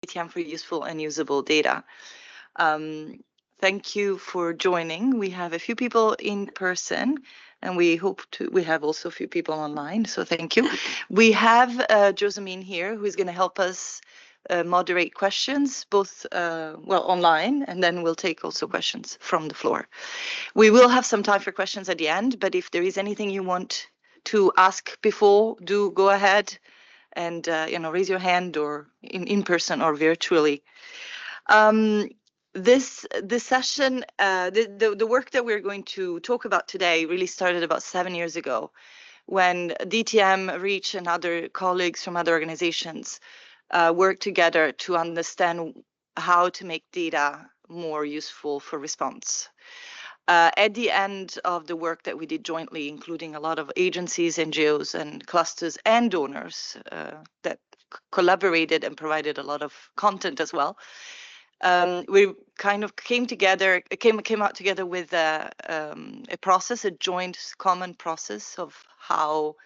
DTM for useful and usable data. Thank you for joining. We have a few people in person, and we have also a few people online, so thank you. We have Josamine here, who is going to help us moderate questions, both online, and then we'll take also questions from the floor. We will have some time for questions at the end, but if there is anything you want to ask before, do go ahead and raise your hand, or in person or virtually. This session, the work that we're going to talk about today really started about 7 years ago, when DTM, Reach, and other colleagues from other organizations worked together to understand how to make data more useful for response. At the end of the work that we did jointly, including a lot of agencies, NGOs, and clusters and donors that collaborated and provided a lot of content as well, we kind of came out together with a process, a joint common process of how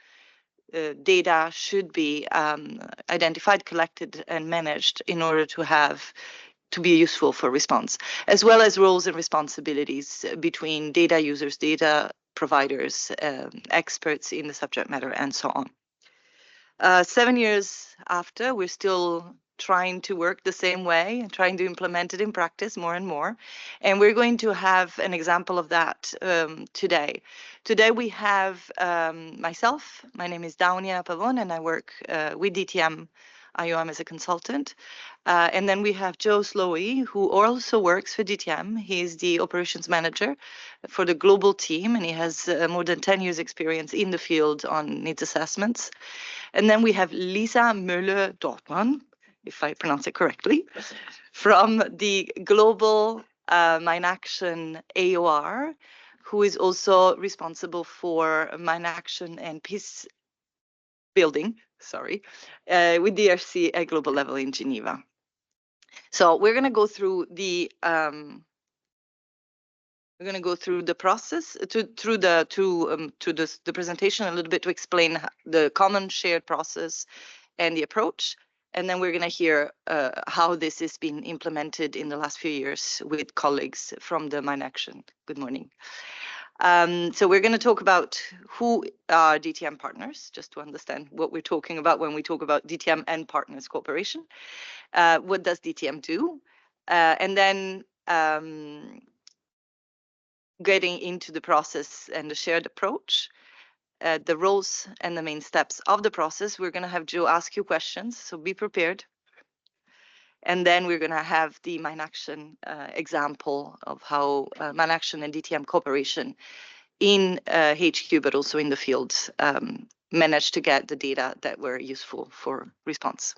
data should be identified, collected, and managed in order to be useful for response, as well as roles and responsibilities between data users, data providers, experts in the subject matter, and so on. 7 years after, we're still trying to work the same way and trying to implement it in practice more and more. And we're going to have an example of that today. Today we have myself. My name is Daunia Pavon, and I work with DTM IOM as a consultant. And then we have Joe Slowey, who also works for DTM. He is the operations manager for the global team, and he has more than 10 years experience in the field on needs assessments. And then we have Lisa Möller-Dortmann, if I pronounce it correctly, from the global Mine Action AOR, who is also responsible for Mine Action and peace building, with DRC at global level in Geneva. So we're going to go through the process through the presentation a little bit to explain the common shared process and the approach, and then we're going to hear how this has been implemented in the last few years with colleagues from the Mine Action. Good morning. So we're going to talk about who are DTM partners, just to understand what we're talking about when we talk about DTM and partners cooperation. What does DTM do? And then getting into the process and the shared approach, the roles and the main steps of the process. We're going to have Joe ask you questions, so be prepared. And then we're going to have the Mine Action example of how Mine Action and DTM cooperation in HQ, but also in the field, managed to get the data that were useful for response.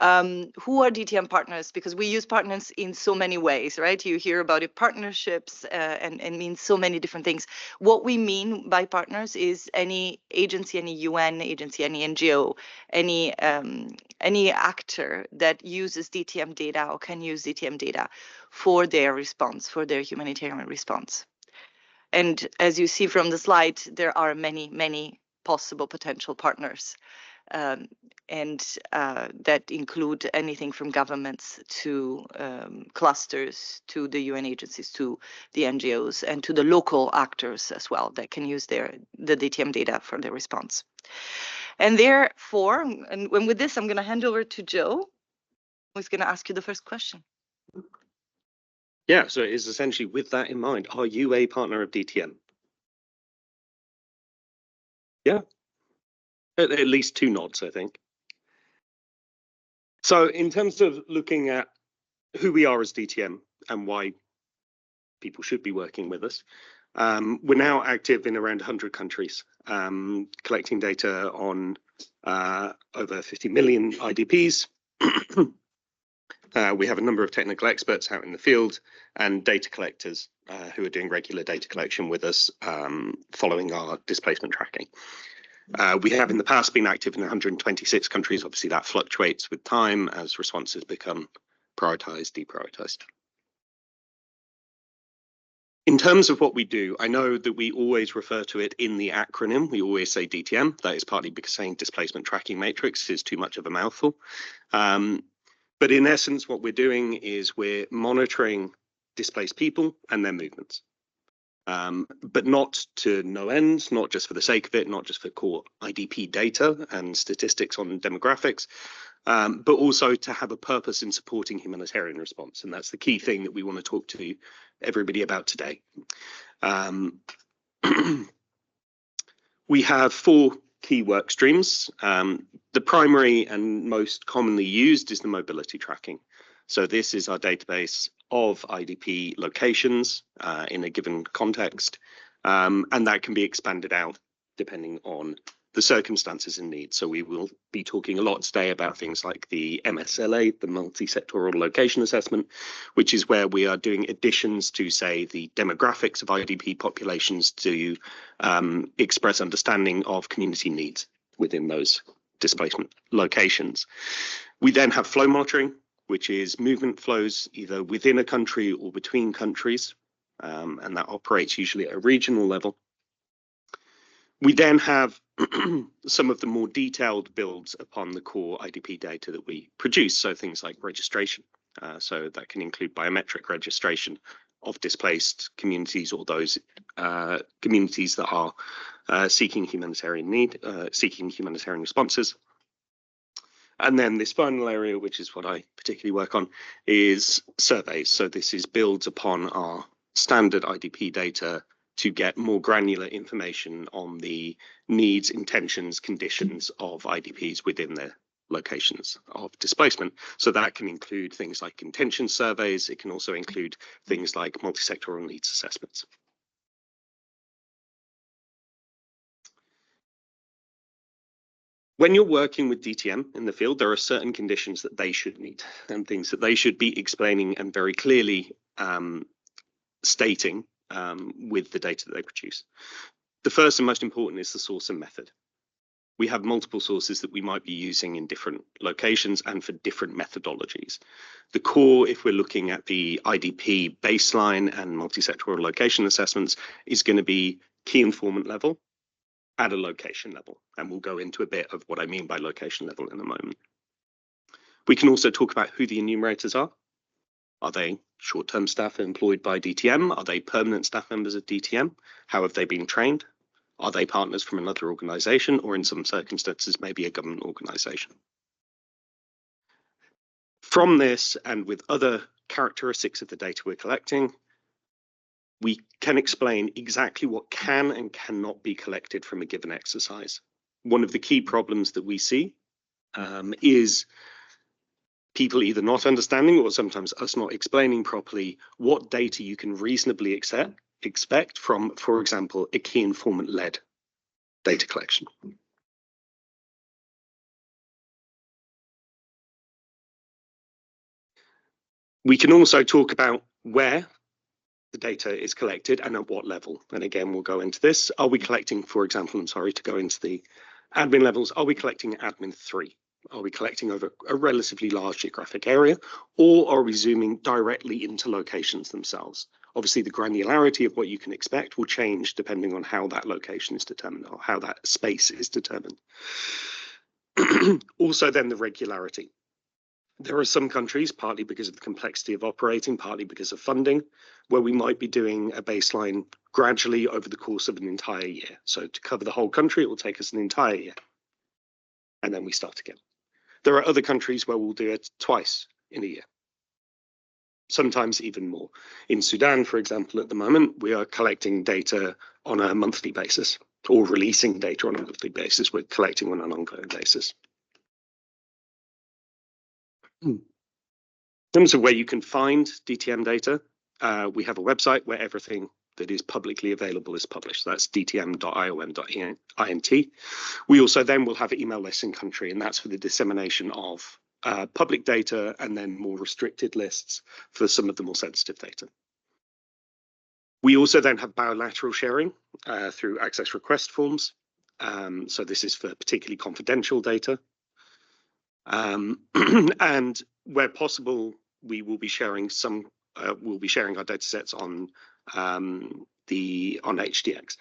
Who are DTM partners? Because we use partners in so many ways, right? You hear about it, partnerships, and means so many different things. What we mean by partners is any agency, any UN agency, any NGO, any actor that uses DTM data or can use DTM data for their response, for their humanitarian response. And as you see from the slide, there are many, many possible potential partners. And that include anything from governments to clusters, to the UN agencies, to the NGOs, and to the local actors as well that can use the DTM data for their response. And therefore, and with this, I'm going to hand over to Joe, who's going to ask you the first question. Yeah, so it is essentially with that in mind, are you a partner of DTM? Yeah, at least 2 nods, I think. So in terms of looking at who we are as DTM and why people should be working with us, we're now active in around 100 countries, collecting data on over 50 million IDPs. We have a number of technical experts out in the field and data collectors who are doing regular data collection with us, following our displacement tracking. We have in the past been active in 126 countries. Obviously, that fluctuates with time as responses become prioritized, deprioritized. In terms of what we do, I know that we always refer to it in the acronym. We always say DTM. That is partly because saying displacement tracking matrix is too much of a mouthful. But in essence, what we're doing is we're monitoring displaced people and their movements. But not to no end, not just for the sake of it, not just for core IDP data and statistics on demographics, but also to have a purpose in supporting humanitarian response. And that's the key thing that we want to talk to everybody about today. We have 4 key work streams. The primary and most commonly used is the mobility tracking. So this is our database of IDP locations in a given context, and that can be expanded out depending on the circumstances and needs. So we will be talking a lot today about things like the MSLA, the multi-sectoral location assessment, which is where we are doing additions to, say, the demographics of IDP populations to express understanding of community needs within those displacement locations. We then have flow monitoring, which is movement flows either within a country or between countries, and that operates usually at a regional level. We then have some of the more detailed builds upon the core IDP data that we produce, so things like registration. So that can include biometric registration of displaced communities or those communities that are seeking humanitarian responses. And then this final area, which is what I particularly work on, is surveys. So this is builds upon our standard IDP data to get more granular information on the needs, intentions, conditions of IDPs within their locations of displacement. So that can include things like intention surveys. It can also include things like multi-sectoral needs assessments. When you're working with DTM in the field, there are certain conditions that they should meet and things that they should be explaining and very clearly stating with the data that they produce. The first and most important is the source and method. We have multiple sources that we might be using in different locations and for different methodologies. The core, if we're looking at the IDP baseline and multi-sectoral location assessments, is going to be key informant level at a location level. And we'll go into a bit of what I mean by location level in a moment. We can also talk about who the enumerators are. Are they short-term staff employed by DTM? Are they permanent staff members of DTM? How have they been trained? Are they partners from another organisation, or in some circumstances, maybe a government organisation? From this, and with other characteristics of the data we're collecting, we can explain exactly what can and cannot be collected from a given exercise. One of the key problems that we see is people either not understanding or sometimes us not explaining properly what data you can reasonably expect from, for example, a key informant-led data collection. We can also talk about where the data is collected and at what level. And again, we'll go into this. Are we collecting, for example, I'm sorry to go into the admin levels, are we collecting admin 3? Are we collecting over a relatively large geographic area, or are we zooming directly into locations themselves? Obviously, the granularity of what you can expect will change depending on how that location is determined or how that space is determined. Also, then the regularity. There are some countries, partly because of the complexity of operating, partly because of funding, where we might be doing a baseline gradually over the course of an entire year. So to cover the whole country, it will take us an entire year. And then we start again. There are other countries where we'll do it twice in a year, sometimes even more. In Sudan, for example, at the moment, we are collecting data on a monthly basis, or releasing data on a monthly basis. We're collecting on an ongoing basis. In terms of where you can find DTM data, we have a website where everything that is publicly available is published. That's dtm.iom.int. We also then will have email lists in country, and that's for the dissemination of public data and then more restricted lists for some of the more sensitive data. We also then have bilateral sharing through access request forms. So this is for particularly confidential data. And where possible, we will be sharing our data sets on on HDX.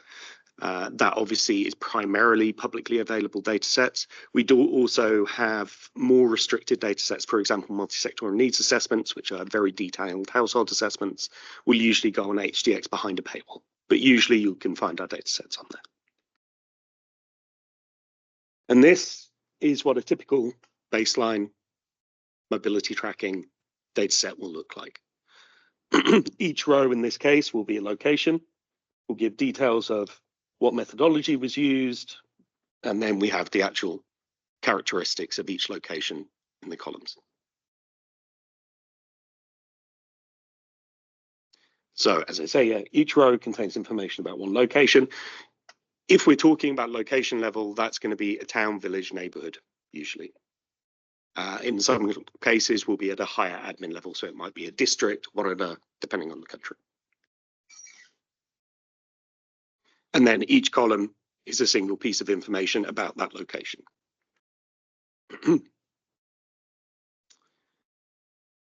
That obviously is primarily publicly available data sets. We do also have more restricted data sets, for example, multi-sectoral needs assessments, which are very detailed household assessments, will usually go on HDX behind a paywall, but usually you can find our data sets on there. And this is what a typical baseline mobility tracking data set will look like. Each row in this case will be a location. We'll give details of what methodology was used, and then we have the actual characteristics of each location in the columns. So as I say, yeah, each row contains information about one location. If we're talking about location level, that's going to be a town, village, neighborhood, usually. In some cases, we'll be at a higher admin level, so it might be a district, whatever, depending on the country. And then each column is a single piece of information about that location.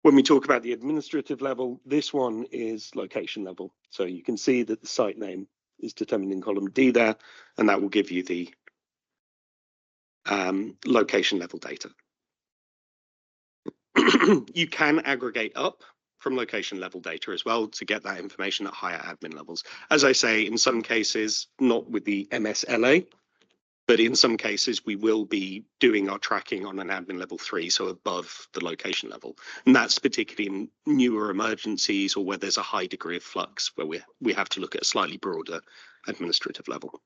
When we talk about the administrative level, this one is location level. So you can see that the site name is determined in column D there, and that will give you the location level data. You can aggregate up from location level data as well to get that information at higher admin levels. As I say, in some cases, not with the MSLA, but in some cases, we will be doing our tracking on an admin level 3, so above the location level. And that's particularly in newer emergencies or where there's a high degree of flux, where we have to look at a slightly broader administrative level.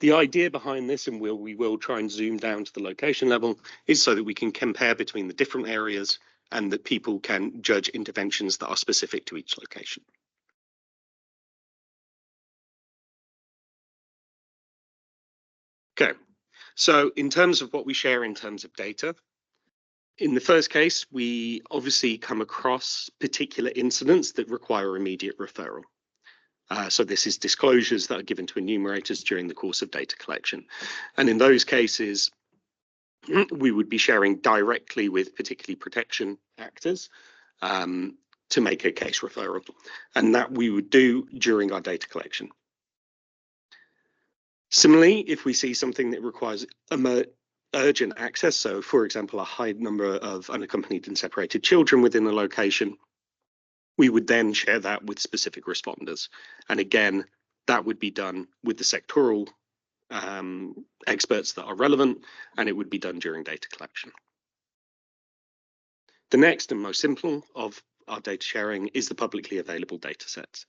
The idea behind this, and we will try and zoom down to the location level, is so that we can compare between the different areas and that people can judge interventions that are specific to each location. Okay, so in terms of what we share in terms of data, in the first case, we obviously come across particular incidents that require immediate referral. So this is disclosures that are given to enumerators during the course of data collection. And in those cases, we would be sharing directly with particularly protection actors to make a case referral. And that we would do during our data collection. Similarly, if we see something that requires urgent access, so for example, a high number of unaccompanied and separated children within a location, we would then share that with specific responders. And again, that would be done with the sectoral experts that are relevant, and it would be done during data collection. The next and most simple of our data sharing is the publicly available data sets.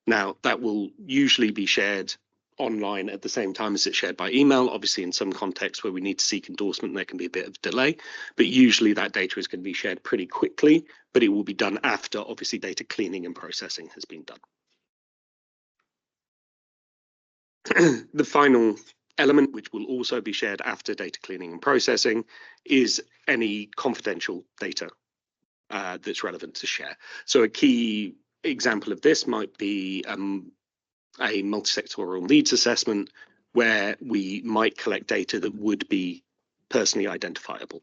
Now, that will usually be shared online at the same time as it's shared by email. Obviously, in some contexts where we need to seek endorsement, there can be a bit of delay, but usually that data is going to be shared pretty quickly, but it will be done after, obviously, data cleaning and processing has been done. The final element, which will also be shared after data cleaning and processing, is any confidential data that's relevant to share. So a key example of this might be a multi-sectoral needs assessment where we might collect data that would be personally identifiable.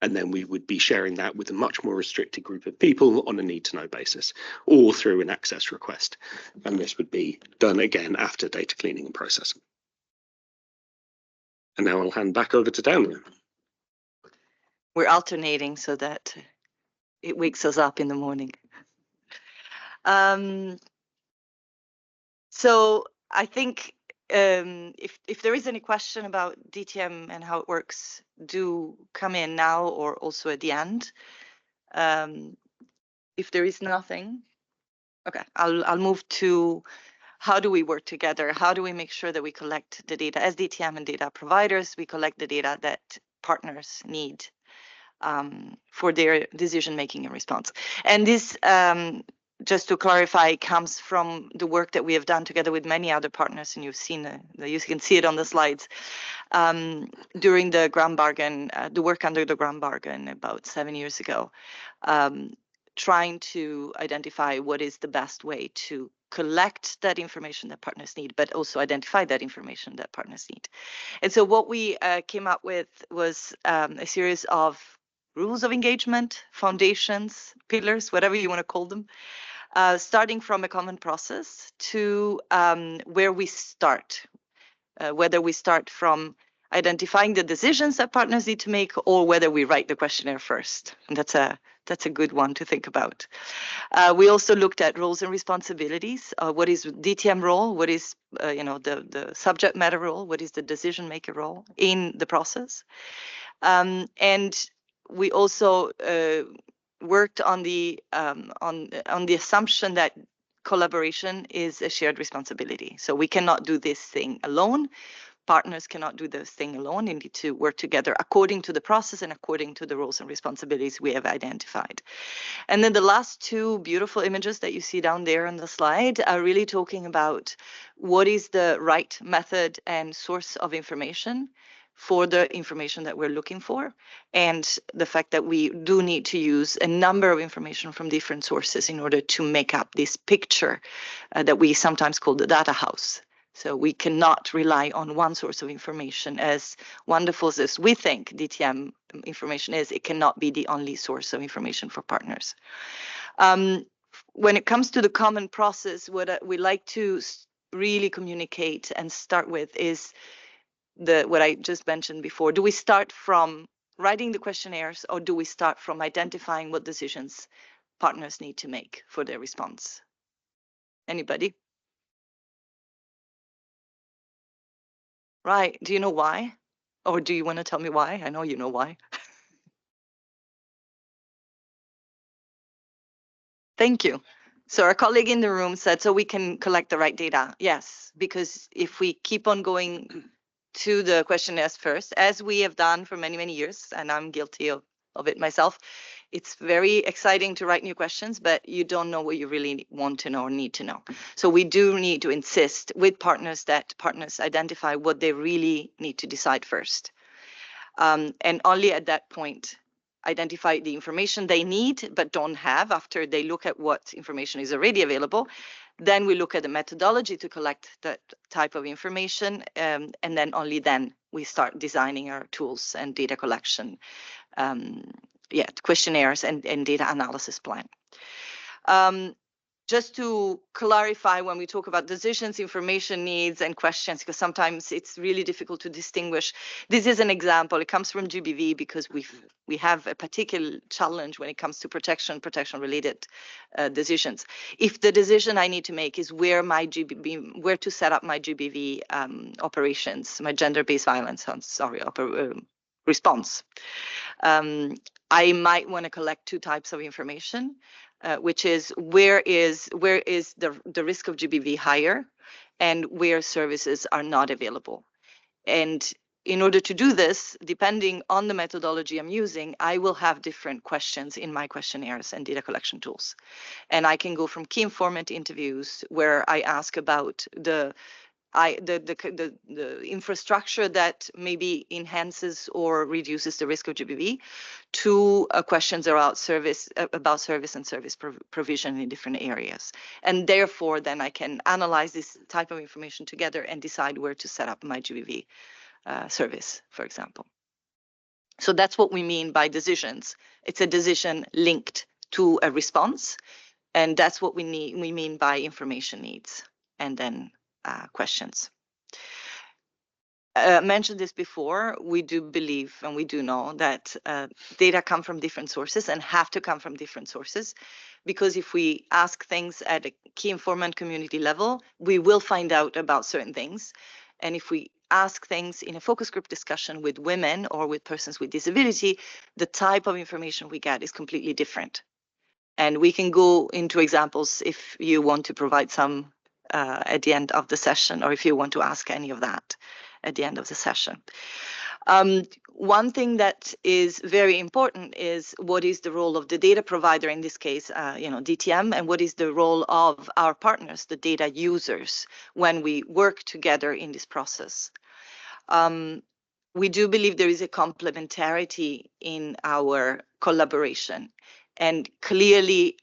And then we would be sharing that with a much more restricted group of people on a need-to-know basis or through an access request. And this would be done again after data cleaning and processing. And now I'll hand back over to Dan. We're alternating so that it wakes us up in the morning. So I think if there is any question about DTM and how it works, do come in now or also at the end. If there is nothing, okay, I'll move to how do we work together? How do we make sure that we collect the data as DTM and data providers? We collect the data that partners need for their decision making and response. And this, just to clarify, comes from the work that we have done together with many other partners, and you've seen you can see it on the slides during the ground bargain, the work under the ground bargain about 7 years ago, trying to identify what is the best way to collect that information that partners need, but also identify that information that partners need. And so what we came up with was a series of rules of engagement, foundations, pillars, whatever you want to call them, starting from a common process to where we start, whether we start from identifying the decisions that partners need to make or whether we write the questionnaire first. And that's a good one to think about. We also looked at roles and responsibilities. What is DTM role? What is the subject matter role? What is the decision maker role in the process? And we also worked on the assumption that collaboration is a shared responsibility. So we cannot do this thing alone. Partners cannot do this thing alone. They need to work together according to the process and according to the roles and responsibilities we have identified. And then the last two beautiful images that you see down there on the slide are really talking about what is the right method and source of information for the information that we're looking for, and the fact that we do need to use a number of information from different sources in order to make up this picture that we sometimes call the data house. So we cannot rely on one source of information. As wonderful as we think DTM information is, it cannot be the only source of information for partners. When it comes to the common process, what we like to really communicate and start with is what I just mentioned before. Do we start from writing the questionnaires, or do we start from identifying what decisions partners need to make for their response? Anybody? Right. Do you know why? Or do you want to tell me why? I know you know why. Thank you. So our colleague in the room said, so we can collect the right data. Yes, because if we keep on going to the questionnaires first, as we have done for many, many years, and I'm guilty of it myself, it's very exciting to write new questions, but you don't know what you really want to know or need to know. So we do need to insist with partners that partners identify what they really need to decide first. And only at that point, identify the information they need but don't have after they look at what information is already available. Then we look at the methodology to collect that type of information, and then only then we start designing our tools and data collection, questionnaires and data analysis plan. Just to clarify, when we talk about decisions, information needs, and questions, because sometimes it's really difficult to distinguish. This is an example. It comes from GBV because we have a particular challenge when it comes to protection-related decisions. If the decision I need to make is where to set up my GBV operations, my gender-based violence, response, I might want to collect two types of information. Which is where is the risk of GBV higher, and where services are not available. And in order to do this, depending on the methodology I'm using, I will have different questions in my questionnaires and data collection tools. And I can go from key informant interviews, where I ask about the infrastructure that maybe enhances or reduces the risk of GBV, to questions about service and service provision in different areas. And therefore, then I can analyze this type of information together and decide where to set up my GBV service, for example. So that's what we mean by decisions. It's a decision linked to a response, and that's what we mean by information needs, and then questions. Mentioned this before, we do believe and we do know that data come from different sources and have to come from different sources, because if we ask things at a key informant community level, we will find out about certain things. And if we ask things in a focus group discussion with women or with persons with disability, the type of information we get is completely different. And we can go into examples if you want to provide some at the end of the session, or if you want to ask any of that at the end of the session. One thing that is very important is what is the role of the data provider, in this case, DTM, and what is the role of our partners, the data users, when we work together in this process. We do believe there is a complementarity in our collaboration. And clearly,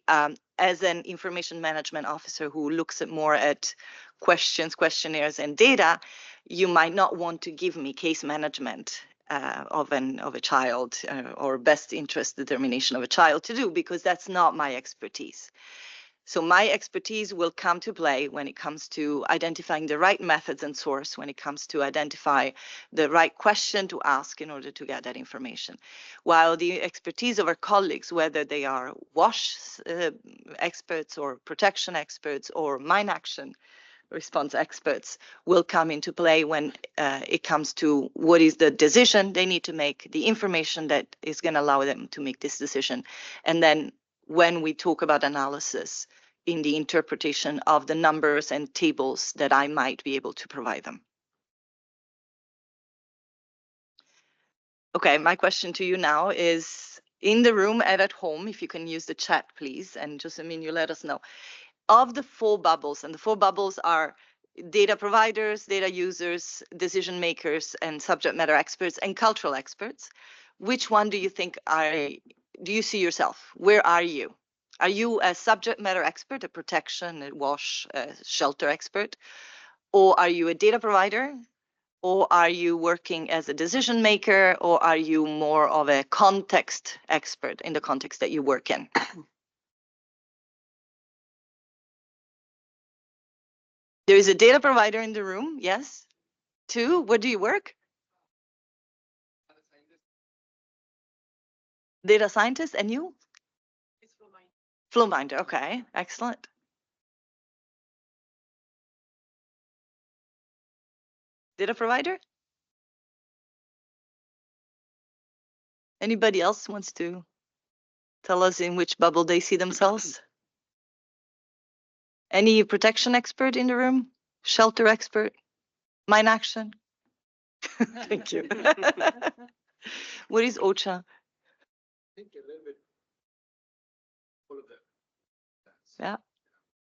as an information management officer who looks more at questions, questionnaires, and data, you might not want to give me case management of a child or best interest determination of a child to do, because that's not my expertise. So my expertise will come to play when it comes to identifying the right methods and source, when it comes to identify the right question to ask in order to get that information. While the expertise of our colleagues, whether they are WASH experts or protection experts or mine action response experts, will come into play when it comes to what is the decision they need to make, the information that is going to allow them to make this decision. And then when we talk about analysis, in the interpretation of the numbers and tables that I might be able to provide them. Okay, my question to you now is, in the room and at home, if you can use the chat, please, and just, you let us know. Of the 4 bubbles, and the 4 bubbles are data providers, data users, decision makers, and subject matter experts, and cultural experts, which one do you think do you see yourself? Where are you? Are you a subject matter expert, a protection, a WASH, a shelter expert? Or are you a data provider? Or are you working as a decision maker? Or are you more of a context expert in the context that you work in? There is a data provider in the room, yes? 2, where do you work? Data scientist, and you? Flowminder, okay, excellent. Data provider? Anybody else wants to tell us in which bubble they see themselves? Any protection expert in the room? Shelter expert? Mine action? Thank you. What is OCHA? Yeah.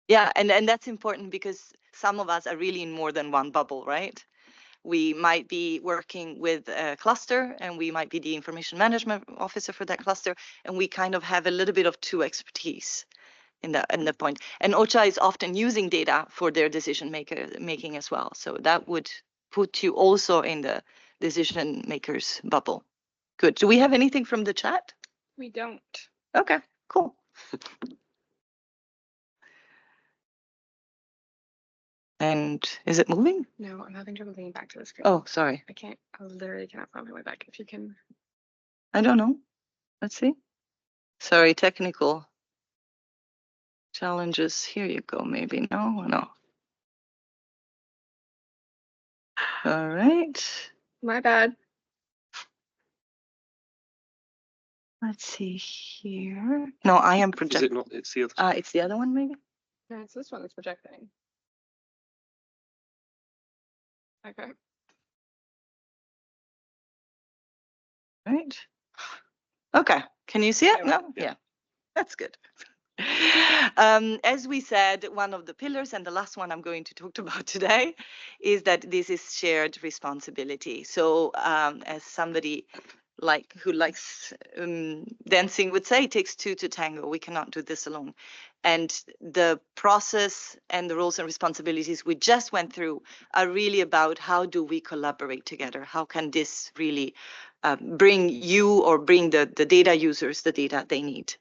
Yeah, and that's important because some of us are really in more than one bubble, right? We might be working with a cluster, and we might be the information management officer for that cluster, and we kind of have a little bit of 2 expertise in the point. And OCHA is often using data for their decision making as well. So that would put you also in the decision makers bubble. Good. Do we have anything from the chat? We don't. Okay, cool. And is it moving? No, I'm having trouble getting back to the screen. Oh, sorry. I literally cannot find my way back. If you can. I don't know. Let's see. Sorry, technical challenges. Here you go. Maybe no. All right. My bad. Let's see here. No, I am Is projecting. it not? It's the other. It's the other one, maybe. No, it's this one that's projecting. Okay. Right. Okay. Can you see it? Yeah. No? Yeah. That's good. As we said, one of the pillars, and the last one I'm going to talk about today, is that this is shared responsibility. So as somebody who likes dancing would say, it takes 2 to tango. We cannot do this alone. And the process and the roles and responsibilities we just went through are really about how do we collaborate together? How can this really bring you or bring the data users the data they need?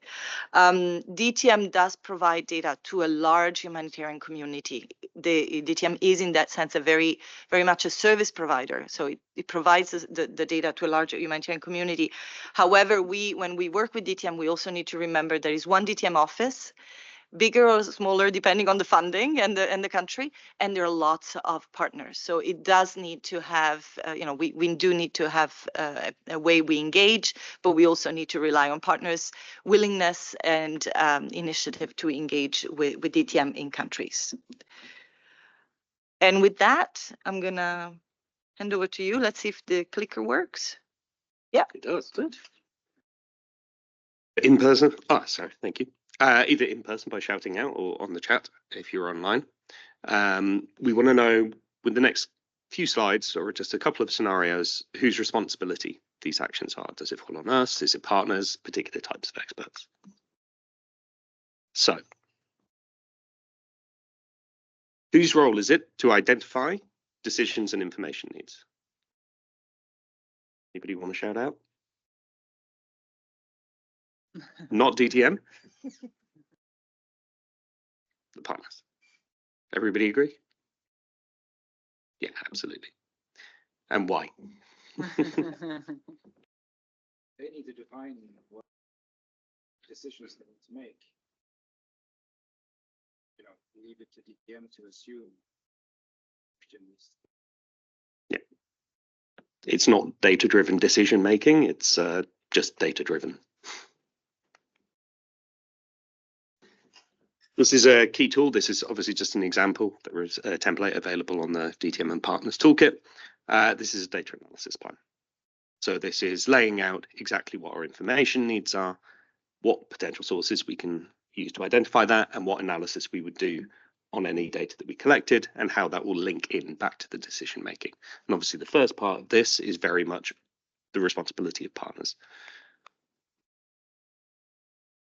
DTM does provide data to a large humanitarian community. The DTM is in that sense very much a service provider. So it provides the data to a large humanitarian community. However, when we work with DTM, we also need to remember there is one DTM office, bigger or smaller depending on the funding and the country, and there are lots of partners. So it does need to have, we do need to have a way we engage, but we also need to rely on partners' willingness and initiative to engage with DTM in countries. And with that, I'm gonna hand over to you. Let's see if the clicker works. Yeah, It does. In person. Oh, sorry. Thank you. Either in person by shouting out or on the chat if you're online. We want to know with the next few slides or just a couple of scenarios whose responsibility these actions are. Does it fall on us? Is it partners, particular types of experts? So, whose role is it to identify decisions and information needs? Anybody want to shout out? Not DTM. The partners. Everybody agree? Yeah, absolutely. And why? They need to define what decisions they need to make. You know, leave it to DTM to assume. Yeah. It's not data-driven decision making, it's just data-driven. This is a key tool. This is obviously just an example. There is a template available on the DTM and Partners Toolkit. This is a data analysis plan. So this is laying out exactly what our information needs are, what potential sources we can use to identify that, and what analysis we would do on any data that we collected, and how that will link in back to the decision making. And obviously the first part of this is very much the responsibility of partners.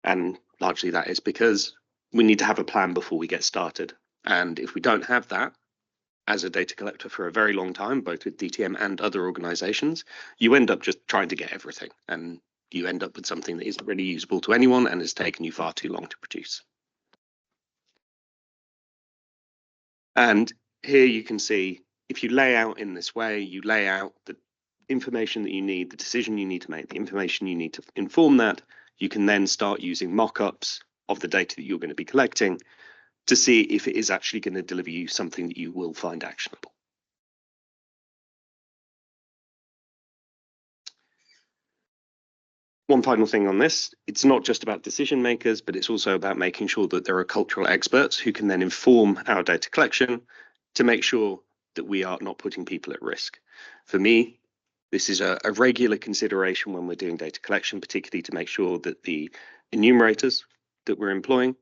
And largely that is because we need to have a plan before we get started. And if we don't have that, as a data collector for a very long time, both with DTM and other organizations, you end up just trying to get everything. And you end up with something that isn't really usable to anyone and has taken you far too long to produce. And here you can see, if you lay out in this way, you lay out the information that you need, the decision you need to make, the information you need to inform that, you can then start using mock-ups of the data that you're going to be collecting to see if it is actually going to deliver you something that you will find actionable. One final thing on this, it's not just about decision makers, but it's also about making sure that there are cultural experts who can then inform our data collection to make sure that we are not putting people at risk. For me, this is a regular consideration when we're doing data collection, particularly to make sure that the enumerators that we're employing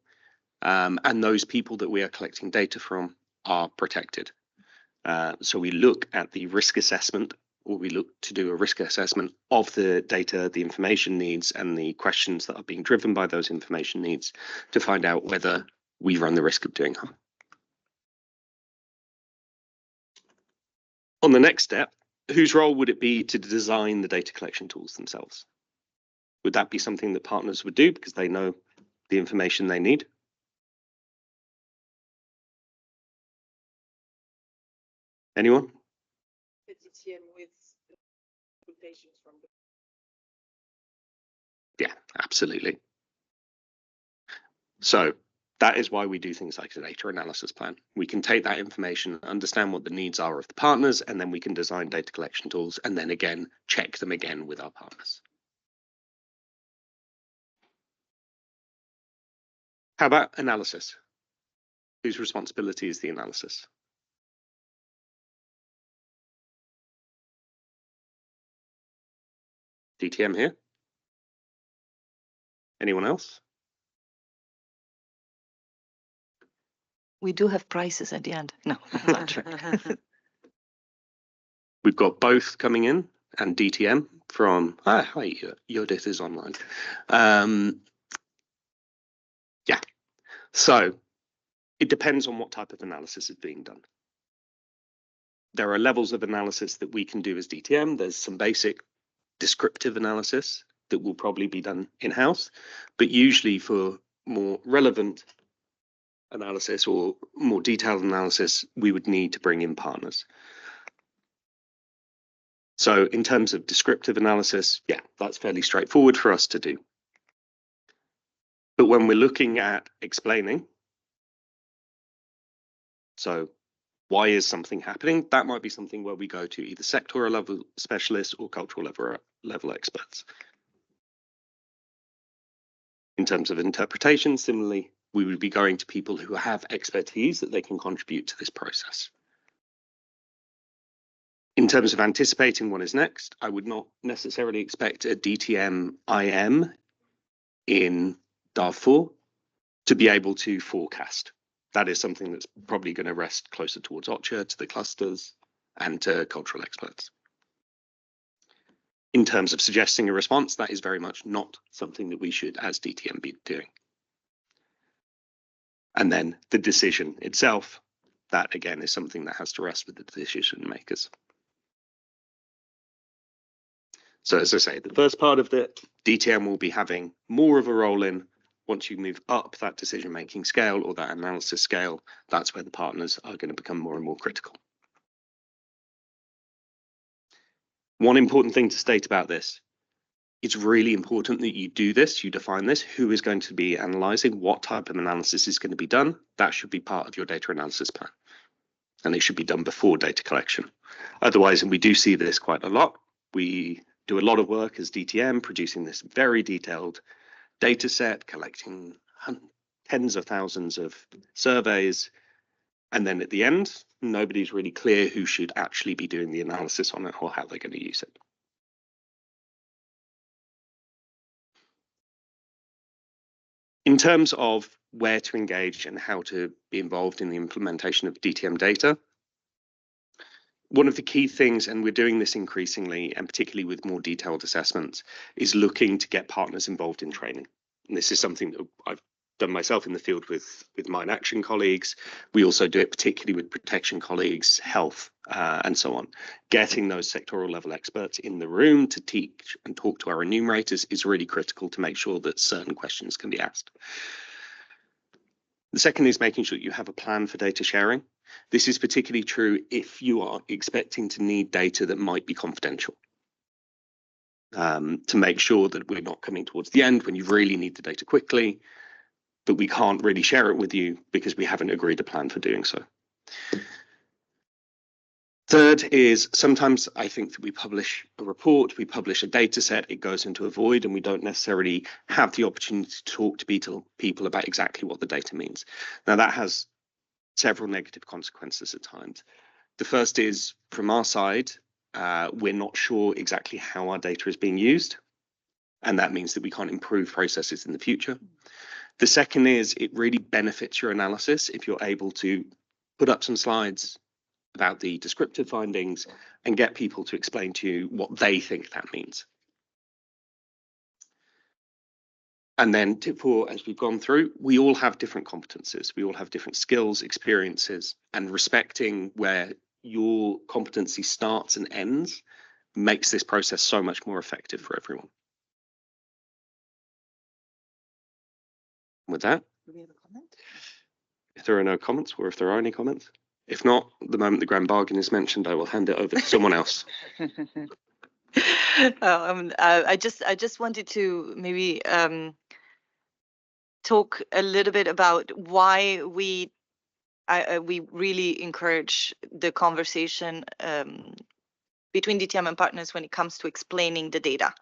and those people that we are collecting data from are protected. So we look at the risk assessment, or we look to do a risk assessment of the data, the information needs, and the questions that are being driven by those information needs to find out whether we run the risk of doing harm. On the next step, whose role would it be to design the data collection tools themselves? Would that be something that partners would do because they know the information they need? Anyone? The DTM with quotations from the... Yeah, absolutely. So that is why we do things like a data analysis plan. We can take that information, understand what the needs are of the partners, and then we can design data collection tools and then again, check them again with our partners. How about analysis? Whose responsibility is the analysis? DTM here? Anyone else? We do have prices at the end. No, that's not true. We've got both coming in and DTM from, hi, your data is online. Yeah, so it depends on what type of analysis is being done. There are levels of analysis that we can do as DTM. There's some basic descriptive analysis that will probably be done in-house, but usually for more relevant analysis or more detailed analysis, we would need to bring in partners. So in terms of descriptive analysis, yeah, that's fairly straightforward for us to do. But when we're looking at explaining, so why is something happening? That might be something where we go to either sectoral level specialists or cultural level experts. In terms of interpretation, similarly, we would be going to people who have expertise that they can contribute to this process. In terms of anticipating what is next, I would not necessarily expect a DTM IM in Darfur to be able to forecast. That is something that's probably going to rest closer towards OCHA, to the clusters, and to cultural experts. In terms of suggesting a response, that is very much not something that we should, as DTM, be doing. And then the decision itself, that again is something that has to rest with the decision makers. So as I say, the first part of the DTM will be having more of a role in. Once you move up that decision-making scale or that analysis scale, that's where the partners are going to become more and more critical. One important thing to state about this, it's really important that you do this, you define this, who is going to be analysing, what type of analysis is going to be done. That should be part of your data analysis plan. And it should be done before data collection. Otherwise, and we do see this quite a lot, we do a lot of work as DTM, producing this very detailed data set, collecting tens of thousands of surveys. And then at the end, nobody's really clear who should actually be doing the analysis on it or how they're going to use it. In terms of where to engage and how to be involved in the implementation of DTM data, one of the key things, and we're doing this increasingly, and particularly with more detailed assessments, is looking to get partners involved in training. And this is something that I've done myself in the field with Mine Action colleagues. We also do it particularly with protection colleagues, health, and so on. Getting those sectoral level experts in the room to teach and talk to our enumerators is really critical to make sure that certain questions can be asked. The second is making sure you have a plan for data sharing. This is particularly true if you are expecting to need data that might be confidential. To make sure that we're not coming towards the end when you really need the data quickly, but we can't really share it with you because we haven't agreed a plan for doing so. Third is sometimes I think that we publish a report, we publish a data set, it goes into a void and we don't necessarily have the opportunity to talk to people about exactly what the data means. Now that has several negative consequences at times. The first is from our side, we're not sure exactly how our data is being used. And that means that we can't improve processes in the future. The second is it really benefits your analysis if you're able to put up some slides about the descriptive findings and get people to explain to you what they think that means. And then tip 4, as we've gone through, we all have different competencies. We all have different skills, experiences, and respecting where your competency starts and ends makes this process so much more effective for everyone. With that, Do we have a comment? if there are no comments or if there are any comments, if not, the moment the grand bargain is mentioned, I will hand it over to someone else. I just wanted to maybe talk a little bit about why we really encourage the conversation between DTM and partners when it comes to explaining the data.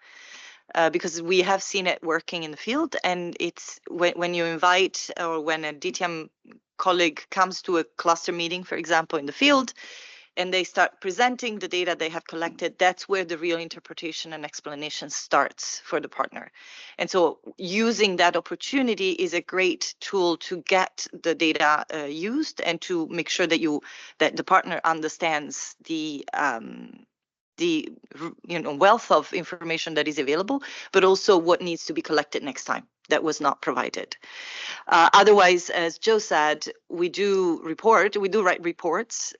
Because we have seen it working in the field, and it's when you invite or when a DTM colleague comes to a cluster meeting, for example, in the field, and they start presenting the data they have collected, that's where the real interpretation and explanation starts for the partner. And so using that opportunity is a great tool to get the data used and to make sure that the partner understands the wealth of information that is available, but also what needs to be collected next time that was not provided. Otherwise, as Joe said, we do write reports.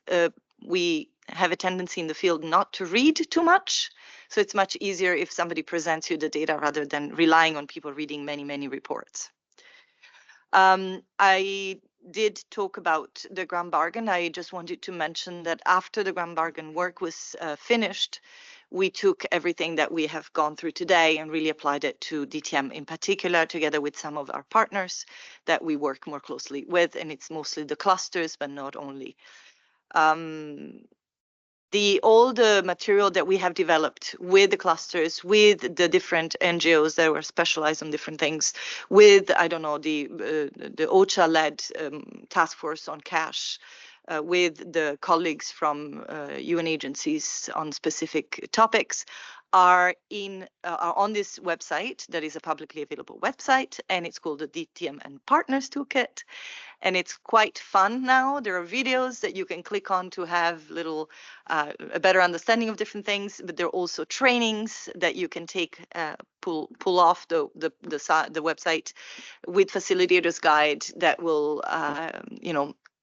We have a tendency in the field not to read too much. So it's much easier if somebody presents you the data rather than relying on people reading many, many reports. I did talk about the grand bargain. I just wanted to mention that after the grand bargain work was finished, we took everything that we have gone through today and really applied it to DTM in particular, together with some of our partners that we work more closely with, and it's mostly the clusters, but not only. All the material that we have developed with the clusters, with the different NGOs that were specialized on different things, with, I don't know, the OCHA-led task force on cash, with the colleagues from UN agencies on specific topics, are on this website that is a publicly available website, and it's called the DTM and Partners Toolkit. And it's quite fun now. There are videos that you can click on to have a better understanding of different things, but there are also trainings that you can take, pull off the website with facilitators guide that will,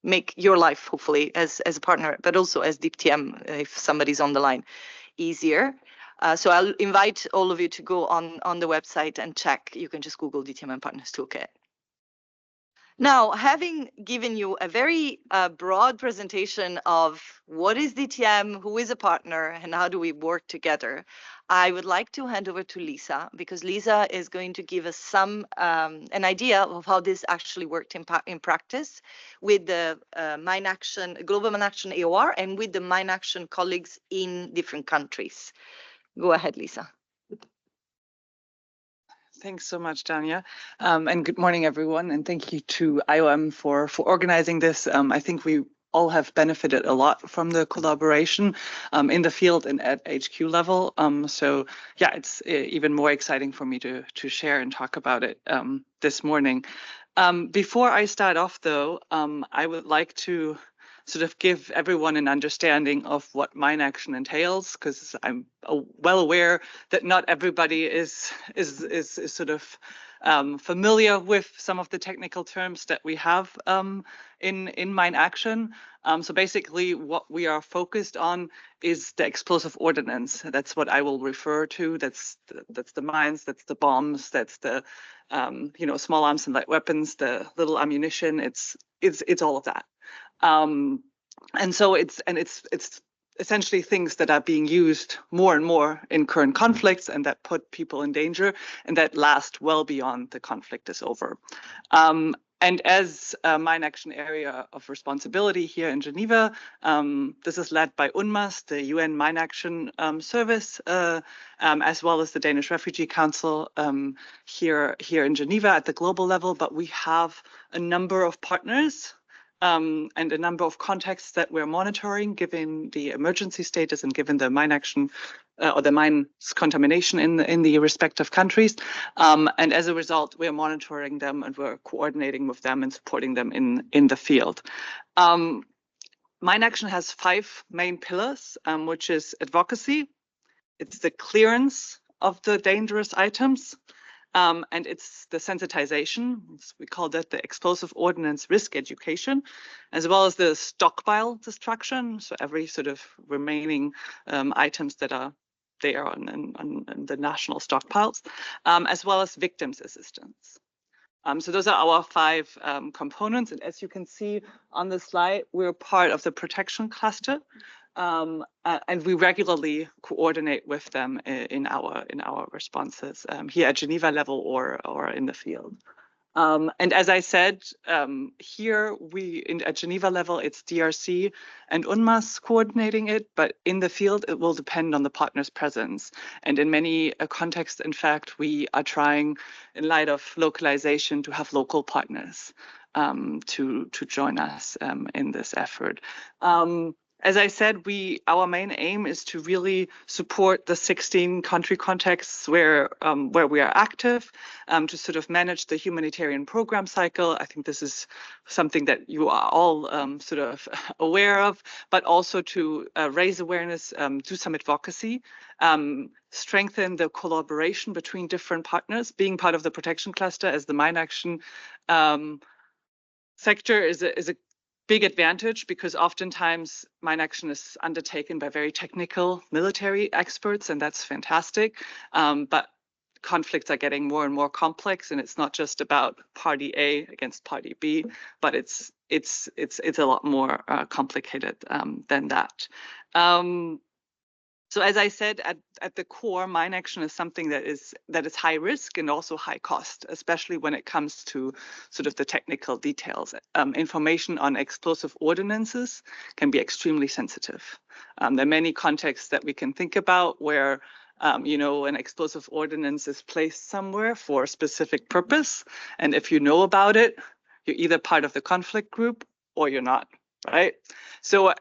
make your life, hopefully, as a partner, but also as DTM, if somebody's on the line, easier. So I'll invite all of you to go on the website and check. You can just Google DTM and Partners Toolkit. Now, having given you a very broad presentation of what is DTM, who is a partner, and how do we work together, I would like to hand over to Lisa, because Lisa is going to give us some an idea of how this actually worked in practice with the Global Mine Action AOR and with the Mine Action colleagues in different countries. Go ahead, Lisa. Thanks so much, Tanya. And good morning, everyone. And thank you to IOM for organizing this. I think we all have benefited a lot from the collaboration in the field and at HQ level. So yeah, it's even more exciting for me to share and talk about it this morning. Before I start off, though, I would like to sort of give everyone an understanding of what mine action entails, because I'm well aware that not everybody is sort of familiar with some of the technical terms that we have in mine action. So basically what we are focused on is the explosive ordnance. That's what I will refer to. That's the mines, that's the bombs, that's the small arms and light weapons, the little ammunition. It's all of that. And so it's essentially things that are being used more and more in current conflicts and that put people in danger and that last well beyond the conflict is over. And as a mine action area of responsibility here in Geneva, this is led by UNMAS, the UN Mine Action Service, as well as the Danish Refugee Council here in Geneva at the global level. But we have a number of partners and a number of contexts that we're monitoring, given the emergency status and given the mine action or the mines contamination in the respective countries. And as a result, we're monitoring them and we're coordinating with them and supporting them in the field. Mine action has 5 main pillars, which is advocacy, it's the clearance of the dangerous items, and it's the sensitization. We call that the explosive ordnance risk education, as well as the stockpile destruction. So every sort of remaining items that are there on the national stockpiles, as well as victims assistance. So those are our 5 components. And as you can see on the slide, we're part of the protection cluster. And we regularly coordinate with them in our responses here at Geneva level or in the field. And as I said, here at Geneva level, it's DRC and UNMAS coordinating it, but in the field, it will depend on the partner's presence. And in many contexts, in fact, we are trying, in light of localization, to have local partners to join us in this effort. As I said, our main aim is to really support the 16 country contexts where we are active, to sort of manage the humanitarian program cycle. I think this is something that you are all sort of aware of, but also to raise awareness, do some advocacy, strengthen the collaboration between different partners. Being part of the protection cluster as the mine action sector is a big advantage, because oftentimes mine action is undertaken by very technical military experts, and that's fantastic. But conflicts are getting more and more complex, and it's not just about party A against party B, but it's a lot more complicated than that. So as I said, at the core, mine action is something that is high risk and also high cost, especially when it comes to sort of the technical details. Information on explosive ordinances can be extremely sensitive. There are many contexts that we can think about where an explosive ordinance is placed somewhere for a specific purpose, and if you know about it, you're either part of the conflict group or you're not, right? So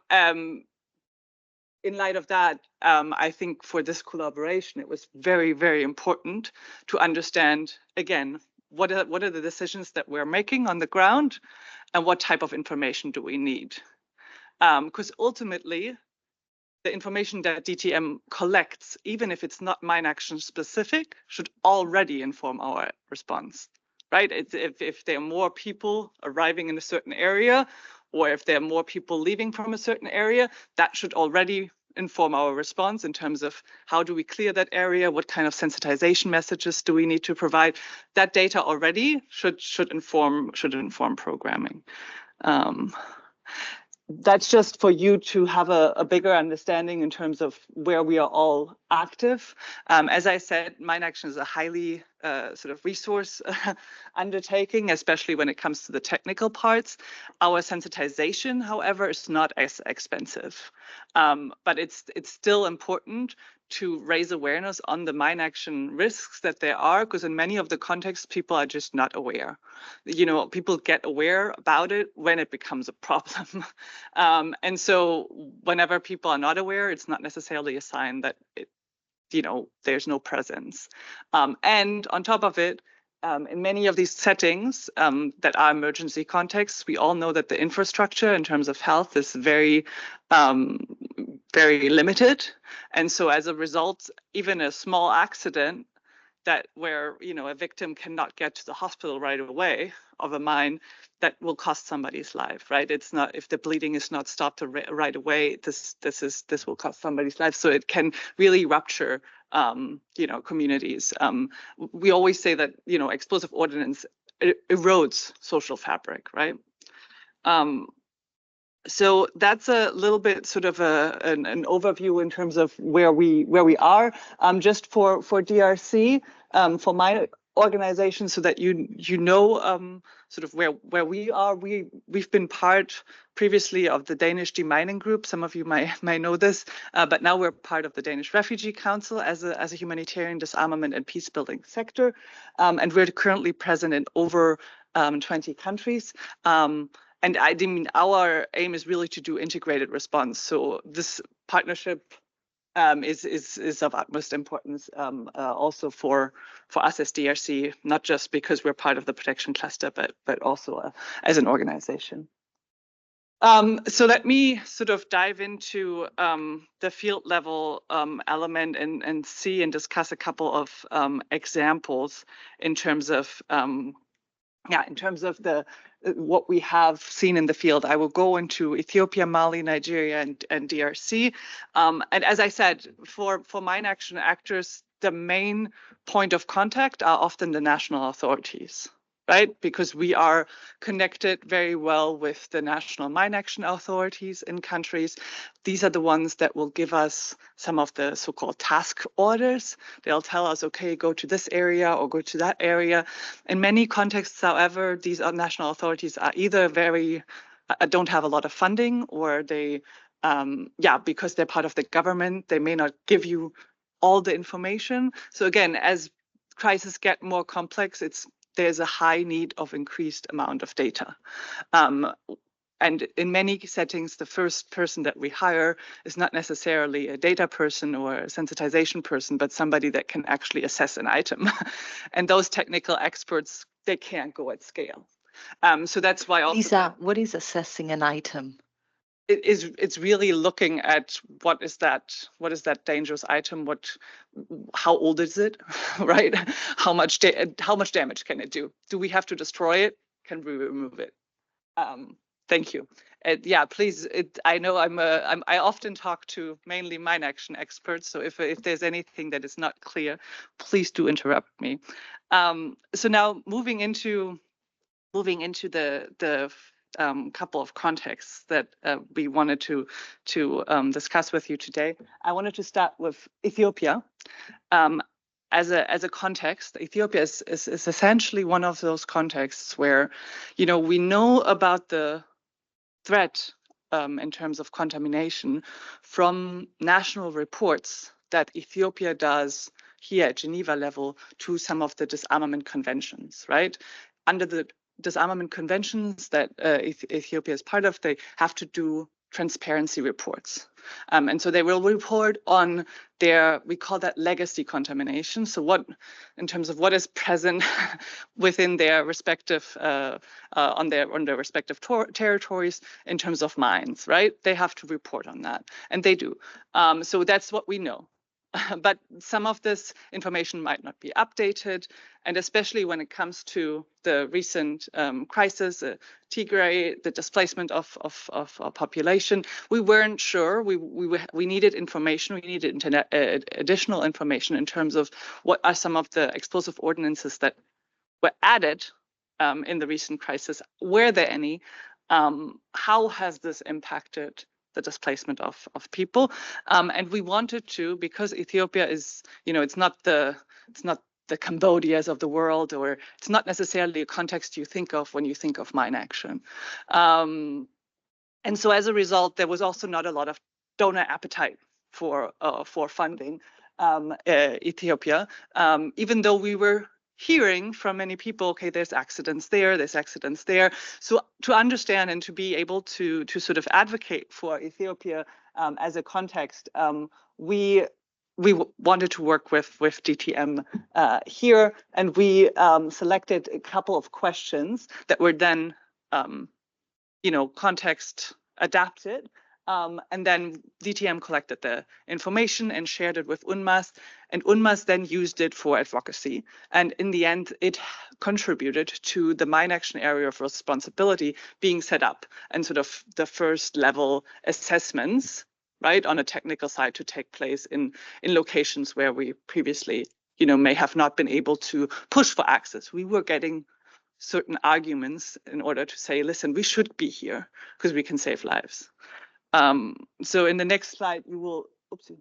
in light of that, I think for this collaboration, it was very, very important to understand, again, what are the decisions that we're making on the ground and what type of information do we need? Because ultimately, the information that DTM collects, even if it's not mine action specific, should already inform our response, right? If there are more people arriving in a certain area, or if there are more people leaving from a certain area, that should already inform our response in terms of how do we clear that area, what kind of sensitization messages do we need to provide. That data already should inform programming. That's just for you to have a bigger understanding in terms of where we are all active. As I said, Mine Action is a highly sort of resource undertaking, especially when it comes to the technical parts. Our sensitization, however, is not as expensive, but it's still important to raise awareness on the Mine Action risks that there are, because in many of the contexts, people are just not aware. You know, people get aware about it when it becomes a problem. And so whenever people are not aware, it's not necessarily a sign that there's no presence. And on top of it, in many of these settings that are emergency contexts, we all know that the infrastructure in terms of health is very, very limited. And so as a result, even a small accident where a victim cannot get to the hospital right away of a mine, that will cost somebody's life, right? It's not, if the bleeding is not stopped right away, this will cost somebody's life. So it can really rupture communities. We always say that explosive ordnance erodes social fabric, right? So that's a little bit sort of an overview in terms of where we are. Just for DRC, for my organization, so that you know sort of where we are. We've been part previously of the Danish demining group. Some of you might know this, but now we're part of the Danish Refugee Council as a humanitarian disarmament and peace building sector, and we're currently present in over 20 countries. And I mean, our aim is really to do integrated response. So this partnership is of utmost importance also for us as DRC, not just because we're part of the protection cluster, but also as an organization. So let me sort of dive into the field level element and see and discuss a couple of examples in terms of what we have seen in the field. I will go into Ethiopia, Mali, Nigeria, and DRC. And as I said, for Mine Action actors, the main point of contact are often the national authorities, right? Because we are connected very well with the national mine action authorities in countries. These are the ones that will give us some of the so-called task orders. They'll tell us, okay, go to this area or go to that area. In many contexts, however, these national authorities are either don't have a lot of funding, or they, because they're part of the government, they may not give you all the information. So again, as crises get more complex, there's a high need of increased amount of data. And in many settings, the first person that we hire is not necessarily a data person or a sensitization person, but somebody that can actually assess an item. And those technical experts, they can't go at scale. So that's why also— Lisa, what is assessing an item? It's really looking at what is that dangerous item, how old is it, right? How much damage can it do? Do we have to destroy it? Can we remove it? Thank you. Yeah, please. I know I often talk to mainly mine action experts, so if there's anything that is not clear, please do interrupt me. So now moving into the couple of contexts that we wanted to discuss with you today. I wanted to start with Ethiopia. As a context, Ethiopia is essentially one of those contexts where, we know about the threat in terms of contamination from national reports that Ethiopia does here at Geneva level to some of the disarmament conventions, right? Under the disarmament conventions that Ethiopia is part of, they have to do transparency reports. And so they will report on we call that legacy contamination. So in terms of what is present within their respective, on their respective territories in terms of mines, right? They have to report on that, and they do. So that's what we know. but some of this information might not be updated. And especially when it comes to the recent crisis, Tigray, the displacement of our population, we weren't sure. We needed information. We needed additional information in terms of what are some of the explosive ordinances that were added in the recent crisis. Were there any? How has this impacted the displacement of people? And we wanted to, because Ethiopia is, it's not the Cambodias of the world, or it's not necessarily a context you think of when you think of mine action. And so as a result, there was also not a lot of donor appetite for funding Ethiopia, even though we were hearing from many people, okay, there's accidents there. So to understand and to be able to sort of advocate for Ethiopia as a context, we wanted to work with DTM here, and we selected a couple of questions that were then, context adapted. And then DTM collected the information and shared it with UNMAS, and UNMAS then used it for advocacy. And in the end, it contributed to the mine action area of responsibility being set up and sort of the first level assessments, right, on a technical side to take place in locations where we previously, may have not been able to push for access. We were getting certain arguments in order to say, listen, we should be here because we can save lives. So in the next slide, we will, oopsie.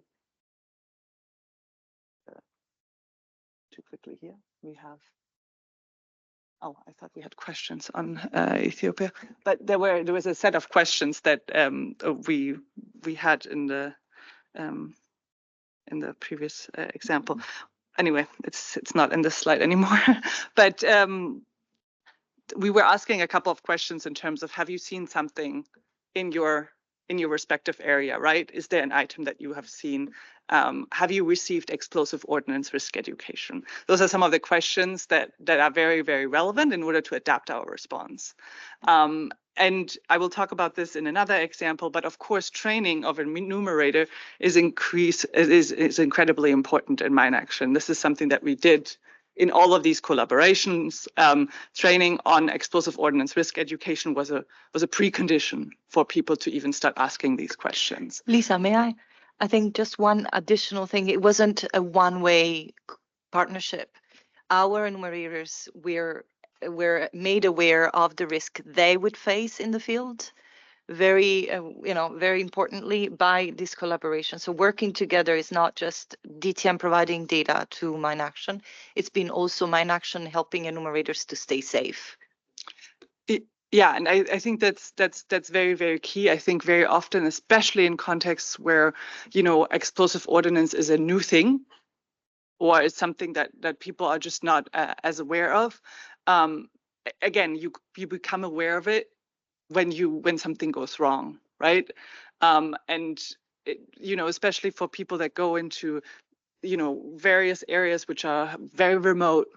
Too quickly here, we have, oh, I thought we had questions on Ethiopia, but there was a set of questions that we had in the previous example. Anyway, it's not in this slide anymore, but we were asking a couple of questions in terms of, have you seen something in your respective area, right? Is there an item that you have seen? Have you received explosive ordnance risk education? Those are some of the questions that are very, very relevant in order to adapt our response. And I will talk about this in another example, but of course, training of an enumerator is incredibly important in mine action. This is something that we did in all of these collaborations. Training on explosive ordnance risk education was a precondition for people to even start asking these questions. Lisa, may I? I think just one additional thing. It wasn't a one-way partnership. Our enumerators were made aware of the risk they would face in the field, very importantly, by this collaboration. So working together is not just DTM providing data to mine action. It's been also mine action helping enumerators to stay safe. Yeah, and I think that's very, very key. I think very often, especially in contexts where, explosive ordnance is a new thing, or it's something that people are just not as aware of. Again, you become aware of it when something goes wrong, right? And especially for people that go into various areas which are very remote,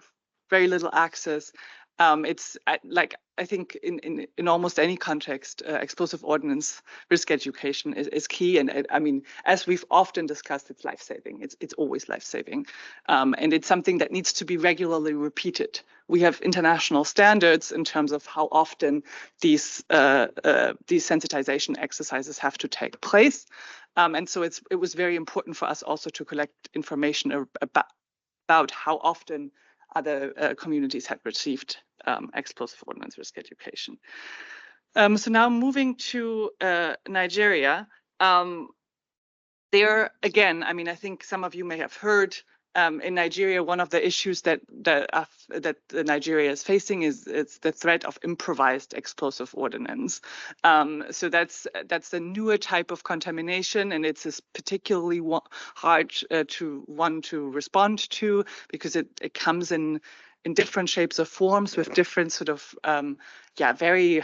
very little access. It's like, I think in almost any context, explosive ordnance risk education is key. And I mean, as we've often discussed, it's life-saving. It's always life-saving. And it's something that needs to be regularly repeated. We have international standards in terms of how often these sensitization exercises have to take place. And so it was very important for us also to collect information about how often other communities had received explosive ordnance risk education. So now moving to Nigeria, there again, I mean, I think some of you may have heard in Nigeria, one of the issues that Nigeria is facing is the threat of improvised explosive ordnance. So that's a newer type of contamination, and it's particularly hard to respond to because it comes in different shapes or forms with different sort of very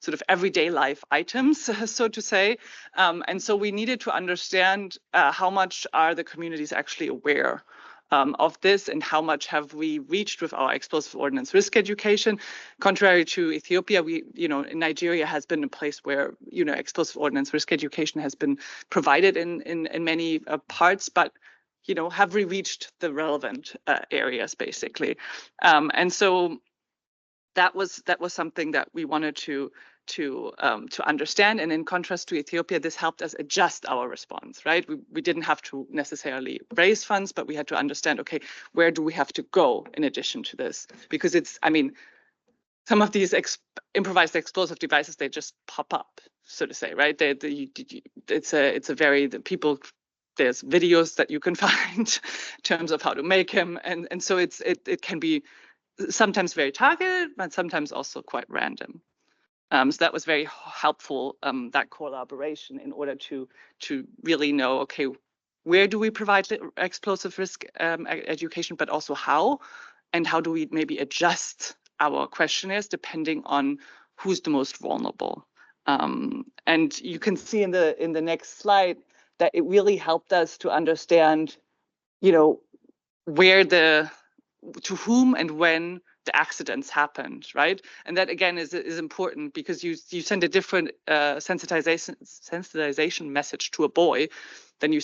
sort of everyday life items, so to say. And so we needed to understand how much are the communities actually aware of this, and how much have we reached with our explosive ordnance risk education. Contrary to Ethiopia, in Nigeria has been a place where, explosive ordnance risk education has been provided in many parts, but, have we reached the relevant areas basically? And so that was something that we wanted to understand. And in contrast to Ethiopia, this helped us adjust our response, right? We didn't have to necessarily raise funds, but we had to understand, okay, where do we have to go in addition to this? Because some of these improvised explosive devices, they just pop up, so to say, right? It's a very, there's videos that you can find in terms of how to make them. And so it can be sometimes very targeted, but sometimes also quite random. So that was very helpful, that collaboration, in order to really know, okay, where do we provide explosive risk education, but also how, and how do we maybe adjust our questionnaires depending on who's the most vulnerable. And you can see in the next slide that it really helped us to understand, where to whom and when the accidents happened, right? And that again is important, because you send a different sensitization message to a boy than you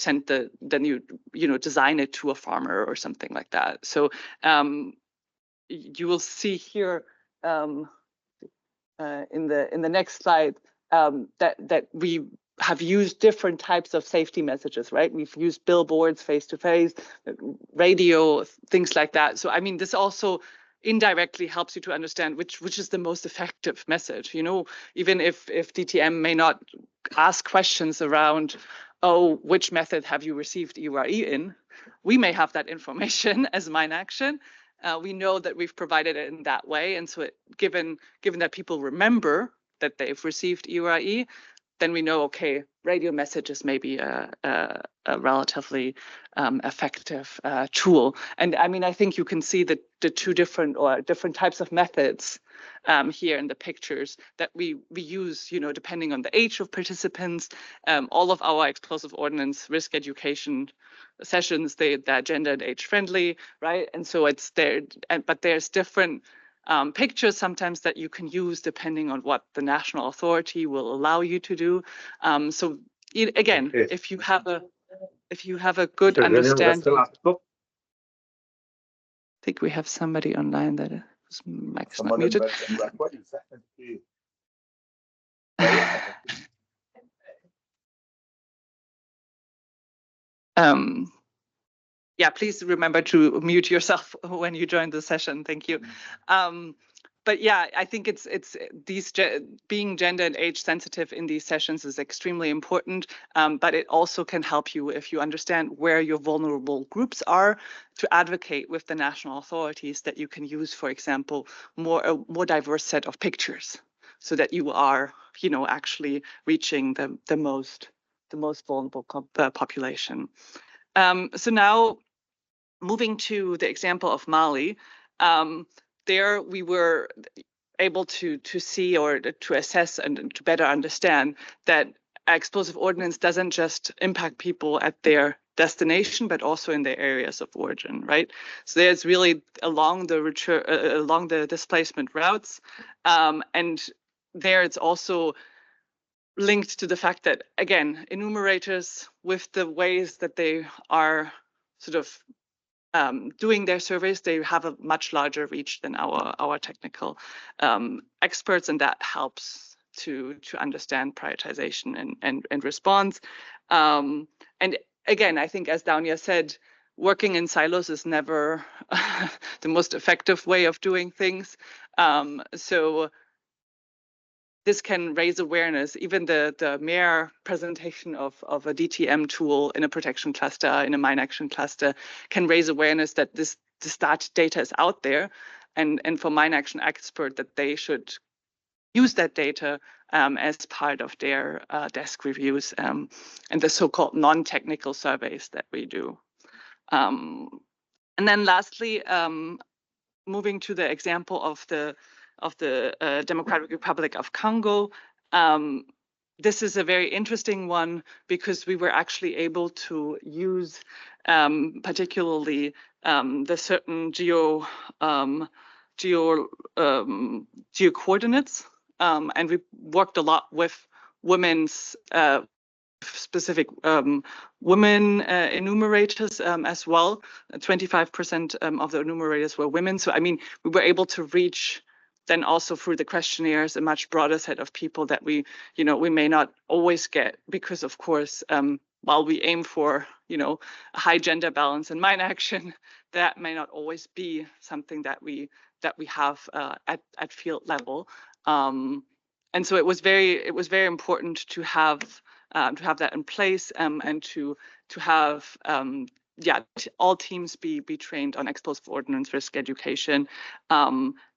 design it to a farmer or something like that. So you will see here in the next slide that we have used different types of safety messages, right? We've used billboards, face-to-face, radio, things like that. So, this also indirectly helps you to understand which is the most effective message. Even if DTM may not ask questions around, oh, which method have you received EURE in? We may have that information as mine action. We know that we've provided it in that way. And so given that people remember that they've received EURE, then we know, okay, radio messages may be a relatively effective tool. And I think you can see the two different types of methods here in the pictures that we use, depending on the age of participants. All of our explosive ordnance risk education sessions, they're gender and age friendly, right? And so it's there, but there's different pictures sometimes that you can use depending on what the national authority will allow you to do. So again, if you have a good understanding. I think we have somebody online that whose mic's not muted. Yeah, please remember to mute yourself when you join the session. Thank you. But yeah, I think it's these being gender and age sensitive in these sessions is extremely important. But it also can help you if you understand where your vulnerable groups are, to advocate with the national authorities that you can use, for example, a more diverse set of pictures, so that you are, actually reaching the most vulnerable population. So now, moving to the example of Mali, there we were able to see, or to assess and to better understand, that explosive ordnance doesn't just impact people at their destination, but also in their areas of origin, right? So there's really along the displacement routes, and there it's also linked to the fact that, again, enumerators, with the ways that they are sort of doing their surveys, they have a much larger reach than our technical experts, and that helps to understand prioritization and response. And again, I think, as Daunia said, working in silos is never the most effective way of doing things. So this can raise awareness. Even the mere presentation of a DTM tool in a protection cluster, in a mine action cluster, can raise awareness that this data is out there, and for mine action expert, that they should use that data as part of their desk reviews and the so-called non-technical surveys that we do. And then lastly, moving to the example of the Democratic Republic of Congo. This is a very interesting one, because we were actually able to use particularly the certain geo coordinates, and we worked a lot with women's specific women enumerators as well. 25% of the enumerators were women. So I mean, we were able to reach then also through the questionnaires a much broader set of people that we may not always get, because of course, while we aim for a high gender balance in mine action, that may not always be something that we have at field level. And so it was very important to have that in place, and to have all teams be trained on explosive ordnance risk education,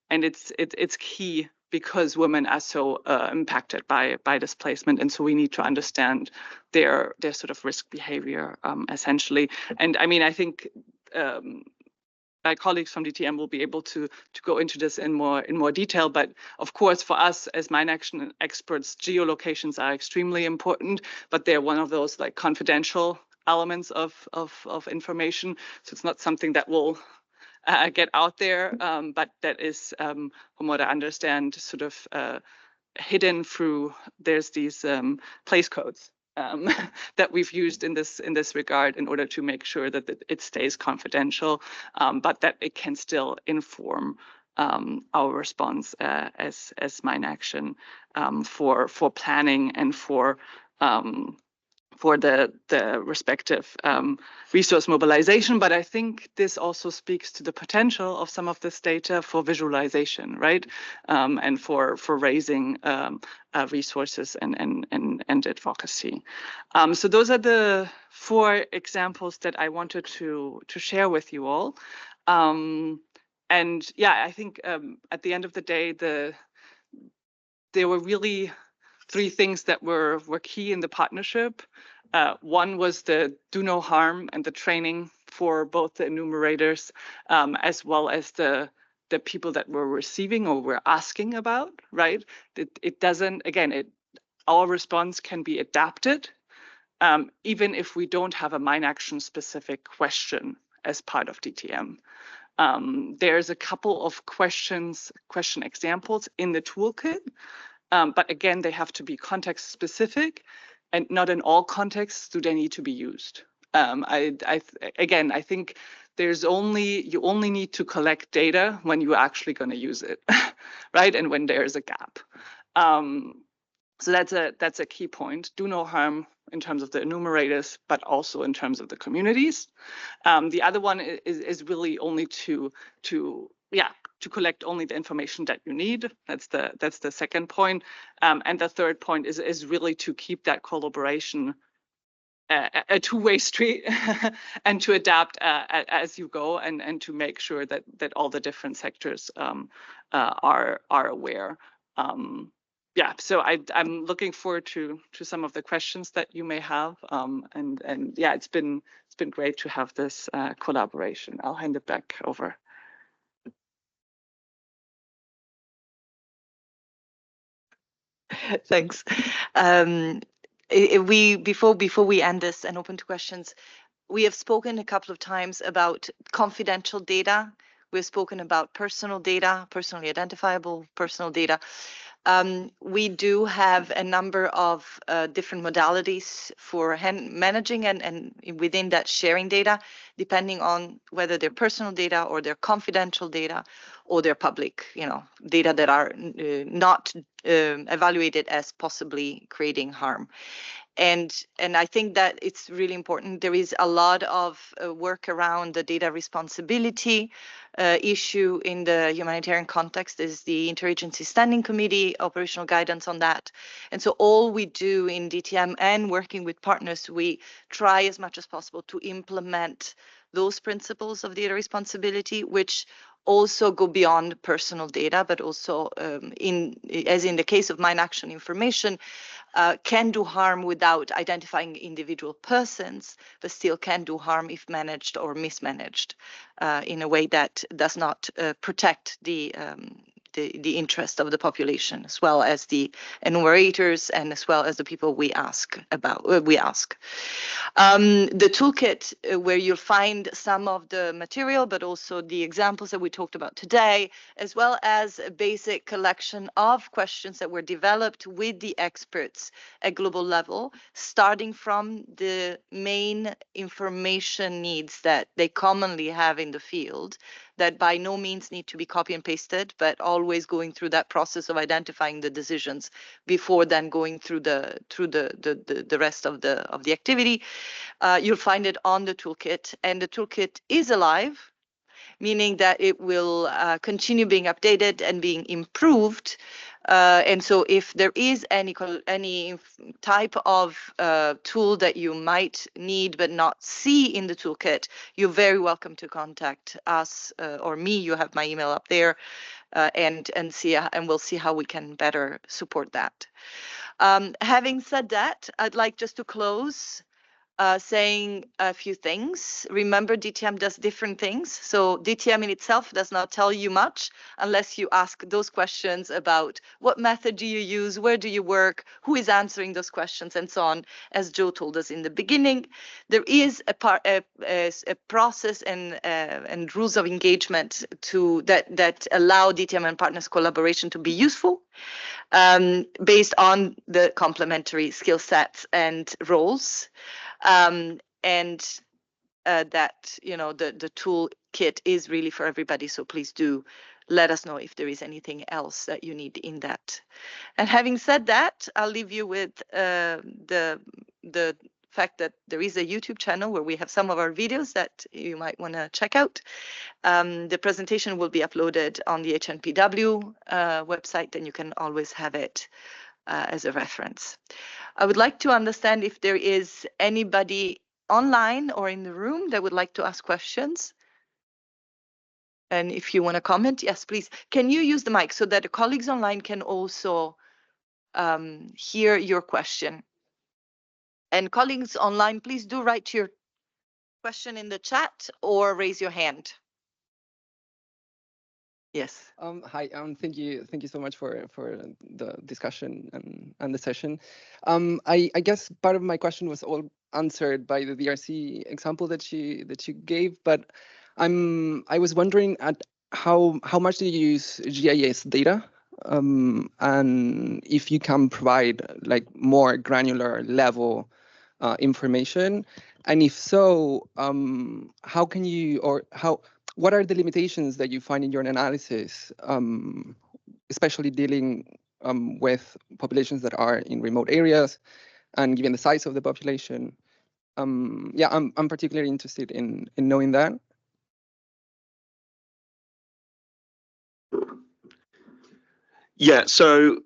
and it's key because women are so impacted by displacement, and so we need to understand their sort of risk behavior essentially. And I mean, I think my colleagues from DTM will be able to go into this in more detail. But of course, for us as mine action experts, geolocations are extremely important, but they're one of those like confidential elements of information. So it's not something that will get out there, but that is, from what I understand, sort of hidden through, there's these place codes that we've used in this regard in order to make sure that it stays confidential, but that it can still inform our response as mine action for planning and for the respective resource mobilization. But I think this also speaks to the potential of some of this data for visualization, right? And for raising resources and advocacy. So those are the 4 examples that I wanted to share with you all. And yeah, I think at the end of the day, there were really 3 things that were key in the partnership. One was the do no harm and the training for both the enumerators as well as the people that were receiving or were asking about, right? It doesn't, again, our response can be adapted even if we don't have a mine action specific question as part of DTM. There's a couple of question examples in the toolkit. But again, they have to be context specific, and not in all contexts do they need to be used. Again, I think you only need to collect data when you're actually going to use it, right? And when there's a gap. So that's a key point. Do no harm in terms of the enumerators, but also in terms of the communities. The other one is really only to collect only the information that you need. That's the second point. And the third point is really to keep that collaboration a two-way street and to adapt as you go, and to make sure that all the different sectors are aware. So I'm looking forward to some of the questions that you may have. And yeah, it's been great to have this collaboration. I'll hand it back over. Thanks. Before we end this and open to questions, we have spoken a couple of times about confidential data. We've spoken about personal data, personally identifiable personal data. We do have a number of different modalities for managing and within that sharing data, depending on whether they're personal data or they're confidential data or they're public, data that are not evaluated as possibly creating harm. And I think that it's really important. There is a lot of work around the data responsibility issue in the humanitarian context. Is the Interagency Standing Committee operational guidance on that. And so all we do in DTM and working with partners, we try as much as possible to implement those principles of data responsibility, which also go beyond personal data, but also as in the case of mine action information, can do harm without identifying individual persons, but still can do harm if managed or mismanaged in a way that does not protect the the interest of the population, as well as the enumerators and as well as the people we ask about. The toolkit, where you'll find some of the material, but also the examples that we talked about today, as well as a basic collection of questions that were developed with the experts at global level, starting from the main information needs that they commonly have in the field, that by no means need to be copy and pasted, but always going through that process of identifying the decisions before then going through the rest of the activity. You'll find it on the toolkit, and the toolkit is alive, meaning that it will continue being updated and being improved. And so if there is any type of tool that you might need but not see in the toolkit, you're very welcome to contact us or me. You have my email up there, and we'll see how we can better support that. Having said that, I'd like just to close saying a few things. Remember, DTM does different things. So DTM in itself does not tell you much unless you ask those questions about what method do you use, where do you work, who is answering those questions, and so on, as Joe told us in the beginning. There is a process and rules of engagement that allow DTM and partners collaboration to be useful, based on the complementary skill sets and roles. That the toolkit is really for everybody. So please do let us know if there is anything else that you need in that. And having said that, I'll leave you with the fact that there is a YouTube channel where we have some of our videos that you might want to check out. The presentation will be uploaded on the HNPW website, and you can always have it as a reference. I would like to understand if there is anybody online or in the room that would like to ask questions. And if you want to comment, yes, please. Can you use the mic so that the colleagues online can also hear your question? And colleagues online, please do write your question in the chat or raise your hand. Yes. Hi. Thank you so much for the discussion and the session. I guess part of my question was all answered by the DRC example that you gave, but I was wondering at how much do you use GIS data, and if you can provide like more granular level information, and if so, how can you, or what are the limitations that you find in your analysis, especially dealing with populations that are in remote areas, and given the size of the population? Yeah, I'm particularly interested in knowing that. Yeah, so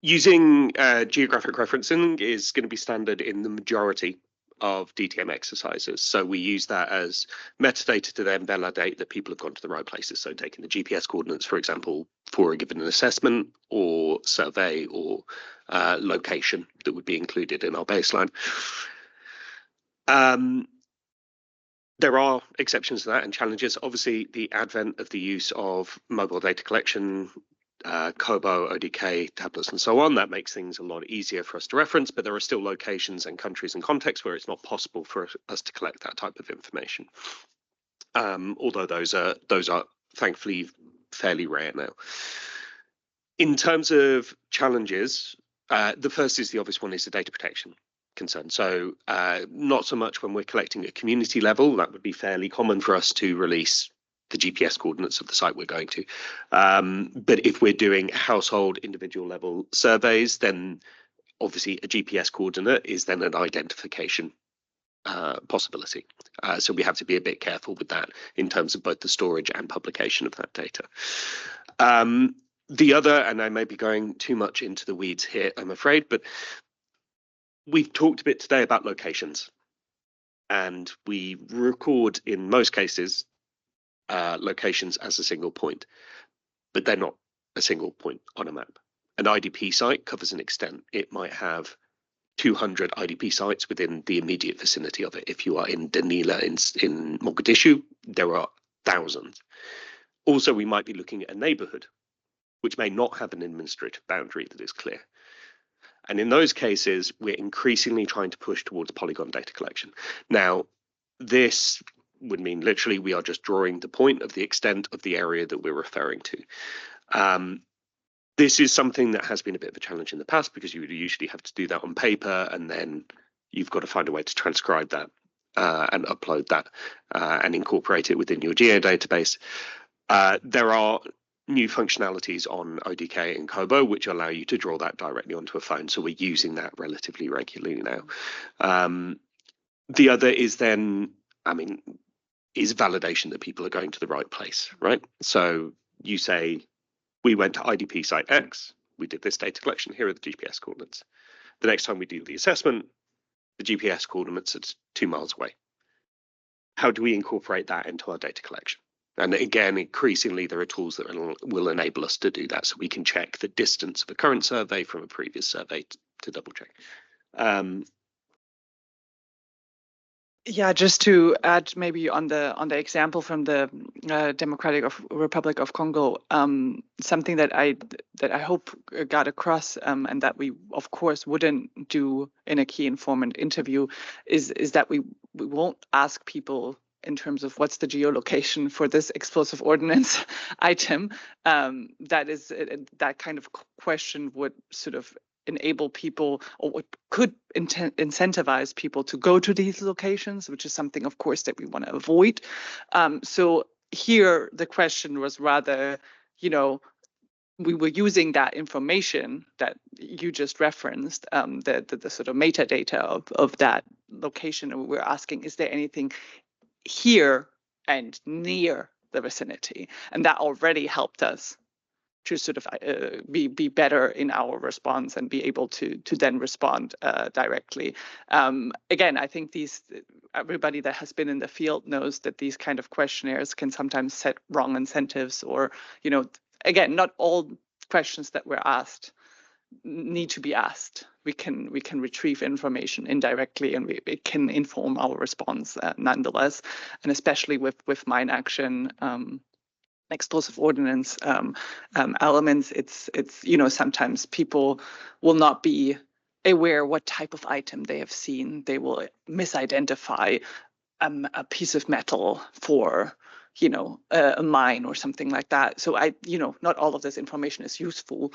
using geographic referencing is going to be standard in the majority of DTM exercises. So we use that as metadata to then validate that people have gone to the right places. So taking the GPS coordinates, for example, for a given assessment or survey or location that would be included in our baseline. There are exceptions to that and challenges. Obviously, the advent of the use of mobile data collection, Kobo, ODK, tablets, and so on, that makes things a lot easier for us to reference, but there are still locations and countries and contexts where it's not possible for us to collect that type of information. Although those are thankfully fairly rare now. In terms of challenges, the first is the obvious one, is the data protection concern. So not so much when we're collecting at community level. That would be fairly common for us to release the GPS coordinates of the site we're going to. But if we're doing household individual level surveys, then obviously a GPS coordinate is then an identification possibility. So we have to be a bit careful with that in terms of both the storage and publication of that data. The other, and I may be going too much into the weeds here, I'm afraid, but we've talked a bit today about locations, and we record in most cases locations as a single point, but they're not a single point on a map. An IDP site covers an extent. It might have 200 IDP sites within the immediate vicinity of it. If you are in Danila in Mogadishu, there are thousands. Also, we might be looking at a neighborhood, which may not have an administrative boundary that is clear. And in those cases, we're increasingly trying to push towards polygon data collection. Now, this would mean literally we are just drawing the point of the extent of the area that we're referring to. This is something that has been a bit of a challenge in the past because you would usually have to do that on paper, and then you've got to find a way to transcribe that and upload that and incorporate it within your geodatabase. There are new functionalities on ODK and Kobo which allow you to draw that directly onto a phone, so we're using that relatively regularly now. The other is then, is validation that people are going to the right place, right? So you say, we went to IDP site X, we did this data collection, here are the GPS coordinates. The next time we do the assessment, the GPS coordinates are 2 miles away. How do we incorporate that into our data collection? And again, increasingly, there are tools that will enable us to do that, so we can check the distance of a current survey from a previous survey to double check. Yeah, just to add maybe on the example from the Republic of Congo, something that I hope got across, and that we of course wouldn't do in a key informant interview, is that we won't ask people in terms of what's the geolocation for this explosive ordnance item. That kind of question would sort of enable people, or could incentivize people to go to these locations, which is something, of course, that we want to avoid. So here the question was rather, we were using that information that you just referenced, the sort of metadata of that location, and we were asking, is there anything here and near the vicinity? And that already helped us to sort of be better in our response and be able to then respond directly. Again, I think everybody that has been in the field knows that these kind of questionnaires can sometimes set wrong incentives, or, again, not all questions that were asked need to be asked. We can retrieve information indirectly, and it can inform our response nonetheless, and especially with mine action, explosive ordnance elements, it's sometimes people will not be aware what type of item they have seen. They will misidentify a piece of metal for a mine or something like that. So not all of this information is useful.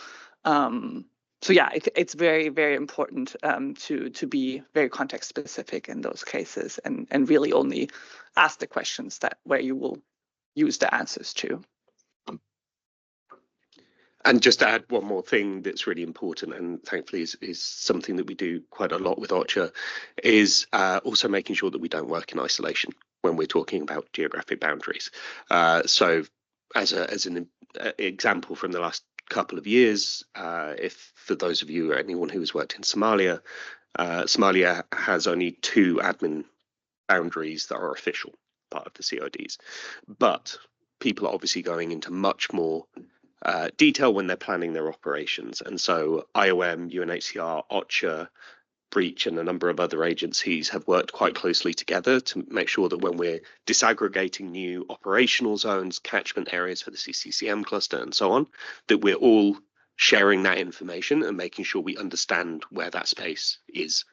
So yeah, it's very, very important to be very context specific in those cases, and really only ask the questions where you will use the answers to. And just to add one more thing that's really important, and thankfully is something that we do quite a lot with OCHA, is also making sure that we don't work in isolation when we're talking about geographic boundaries. So as an example from the last couple of years, if for those of you or anyone who has worked in Somalia, Somalia has only 2 admin boundaries that are official, part of the CODs. But people are obviously going into much more detail when they're planning their operations. And so IOM, UNHCR, OCHA, Breach, and a number of other agencies have worked quite closely together to make sure that when we're disaggregating new operational zones, catchment areas for the CCCM cluster and so on, that we're all sharing that information and making sure we understand where that space is,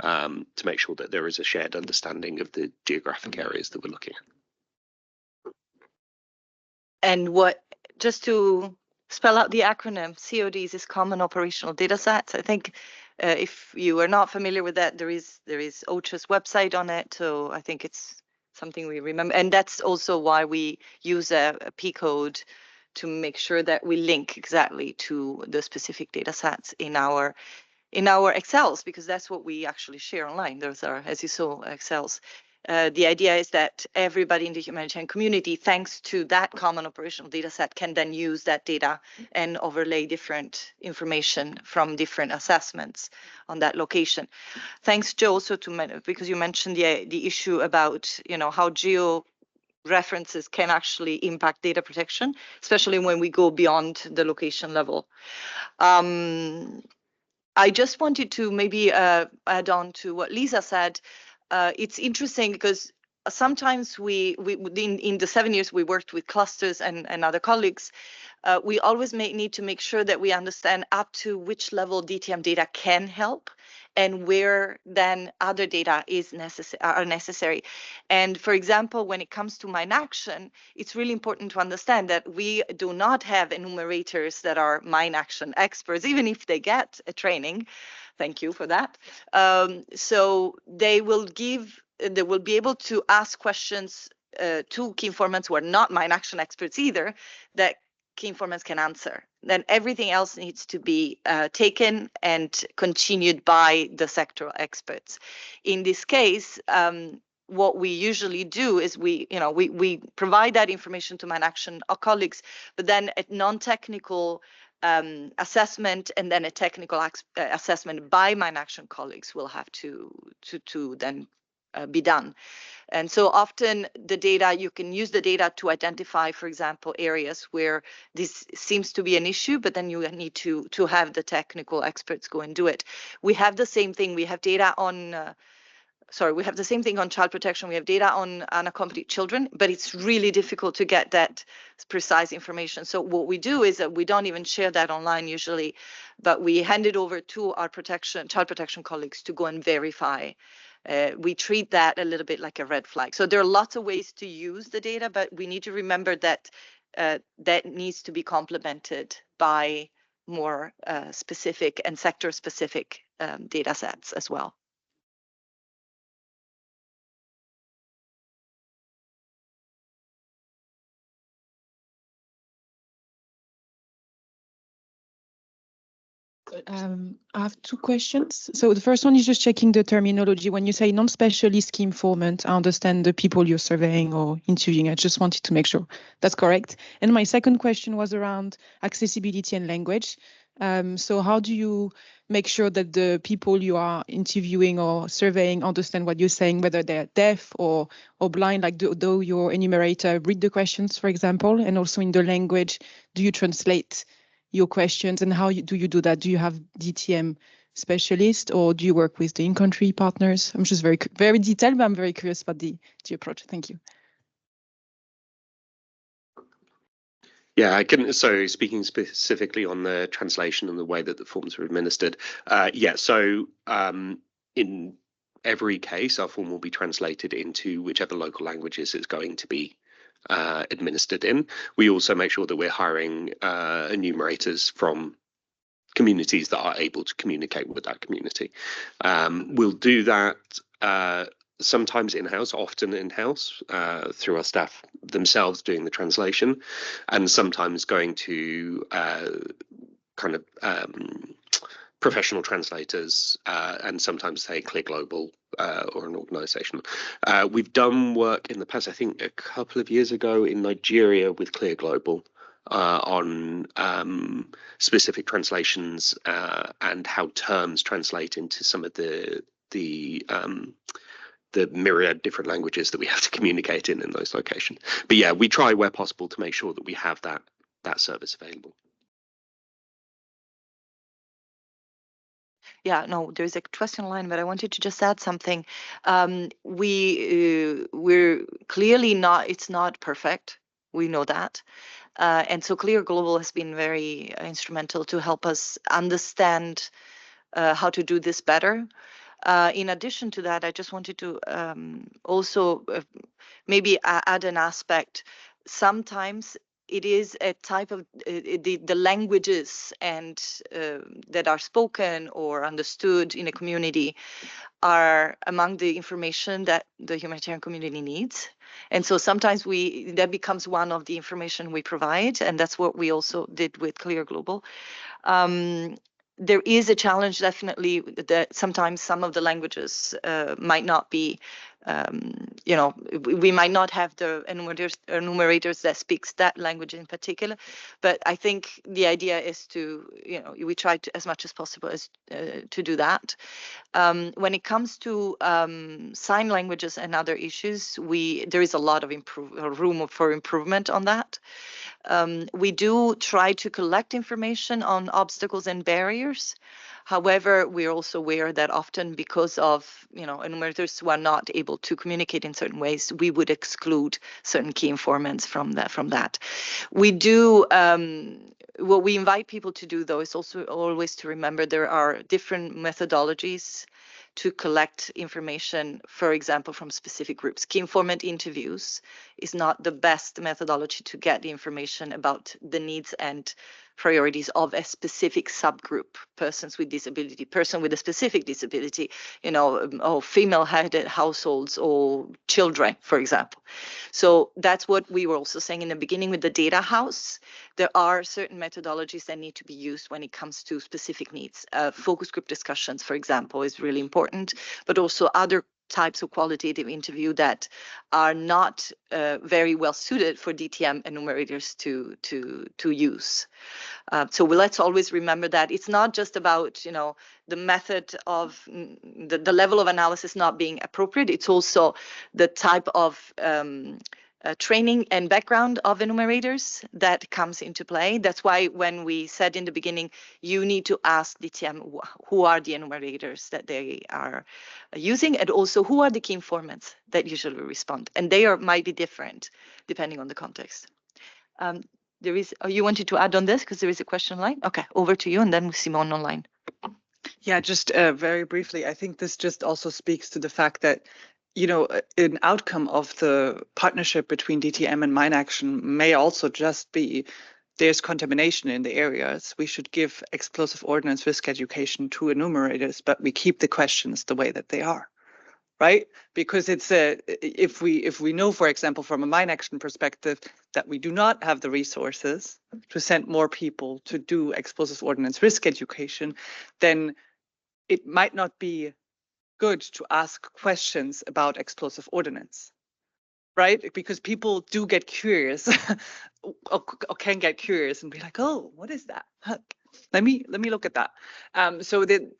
to make sure that there is a shared understanding of the geographic areas that we're looking at. And just to spell out the acronym, CODs is Common Operational Data Sets. I think if you are not familiar with that, there is OCHA's website on it. So I think it's something we remember. And that's also why we use a P code to make sure that we link exactly to the specific data sets in our Excels, because that's what we actually share online. Those are, as you saw, Excels. The idea is that everybody in the humanitarian community, thanks to that common operational data set, can then use that data and overlay different information from different assessments on that location. Thanks, Joe, also because you mentioned the issue about how geo references can actually impact data protection, especially when we go beyond the location level. I just wanted to maybe add on to what Lisa said. It's interesting because sometimes in the 7 years we worked with clusters and other colleagues, we always need to make sure that we understand up to which level DTM data can help and where then other data are necessary. And for example, when it comes to mine action, it's really important to understand that we do not have enumerators that are mine action experts, even if they get a training. Thank you for that. So they will be able to ask questions to key informants who are not mine action experts either, that key informants can answer. Then everything else needs to be taken and continued by the sectoral experts. In this case, what we usually do is we provide that information to mine action colleagues, but then a non-technical assessment and then a technical assessment by mine action colleagues will have to then be done. And so often the data, you can use the data to identify, for example, areas where this seems to be an issue, but then you need to have the technical experts go and do it. We have the same thing. We have data on, we have the same thing on child protection. We have data on unaccompanied children, but it's really difficult to get that precise information. So what we do is that we don't even share that online usually, but we hand it over to our child protection colleagues to go and verify. We treat that a little bit like a red flag. So there are lots of ways to use the data, but we need to remember that that needs to be complemented by more specific and sector-specific data sets as well. I have two questions. So the first one is just checking the terminology. When you say non-specialist key informant, I understand the people you're surveying or interviewing. I just wanted to make sure that's correct. And my second question was around accessibility and language. So how do you make sure that the people you are interviewing or surveying understand what you're saying, whether they're deaf or blind, like do your enumerator read the questions, for example, and also in the language, do you translate your questions, and how do you do that? Do you have DTM specialists or do you work with the in-country partners? I'm just very detailed, but I'm very curious about the approach. Thank you. Yeah, I can. So speaking specifically on the translation and the way that the forms are administered, so in every case, our form will be translated into whichever local languages it's going to be administered in. We also make sure that we're hiring enumerators from communities that are able to communicate with that community. We'll do that sometimes in-house, often in-house, through our staff themselves doing the translation, and sometimes going to professional translators, and sometimes say Clear Global or an organization. We've done work in the past, I think a couple of years ago in Nigeria with Clear Global on specific translations and how terms translate into some of the myriad different languages that we have to communicate in those locations. But yeah, we try where possible to make sure that we have that service available. Yeah, no, there's a question line, but I wanted to just add something. We're clearly not, it's not perfect. We know that. And so Clear Global has been very instrumental to help us understand how to do this better. In addition to that, I just wanted to also maybe add an aspect. Sometimes it is a type of the languages and that are spoken or understood in a community are among the information that the humanitarian community needs. And so sometimes that becomes one of the information we provide, and that's what we also did with Clear Global. There is a challenge, definitely, that sometimes some of the languages might not be, we might not have the enumerators that speaks that language in particular. But I think the idea is to, we try to, as much as possible, to do that. When it comes to sign languages and other issues, there is a lot of room for improvement on that. We do try to collect information on obstacles and barriers. However, we're also aware that often because of, enumerators who are not able to communicate in certain ways, we would exclude certain key informants from that. We do, what we invite people to do, though, is also always to remember there are different methodologies to collect information, for example, from specific groups. Key informant interviews is not the best methodology to get the information about the needs and priorities of a specific subgroup, persons with disability, person with a specific disability, or female-headed households or children, for example. So that's what we were also saying in the beginning with the data house. There are certain methodologies that need to be used when it comes to specific needs. Focus group discussions, for example, is really important, but also other types of qualitative interview that are not very well suited for DTM enumerators to use. So let's always remember that it's not just about, the method of the level of analysis not being appropriate. It's also the type of training and background of enumerators that comes into play. That's why when we said in the beginning, you need to ask DTM who are the enumerators that they are using, and also who are the key informants that usually respond. And they might be different depending on the context. There is, you wanted to add on this because there is a question online? Okay, over to you, and then Simone online. Yeah, just very briefly, I think this just also speaks to the fact that, an outcome of the partnership between DTM and MindAction may also just be there's contamination in the areas. We should give explosive ordnance risk education to enumerators, but we keep the questions the way that they are. Right? Because it's if we know, for example, from a MindAction perspective, that we do not have the resources to send more people to do explosive ordnance risk education, then it might not be good to ask questions about explosive ordnance, right? Because people do get curious or can get curious and be like, oh, what is that? Let me look at that. So that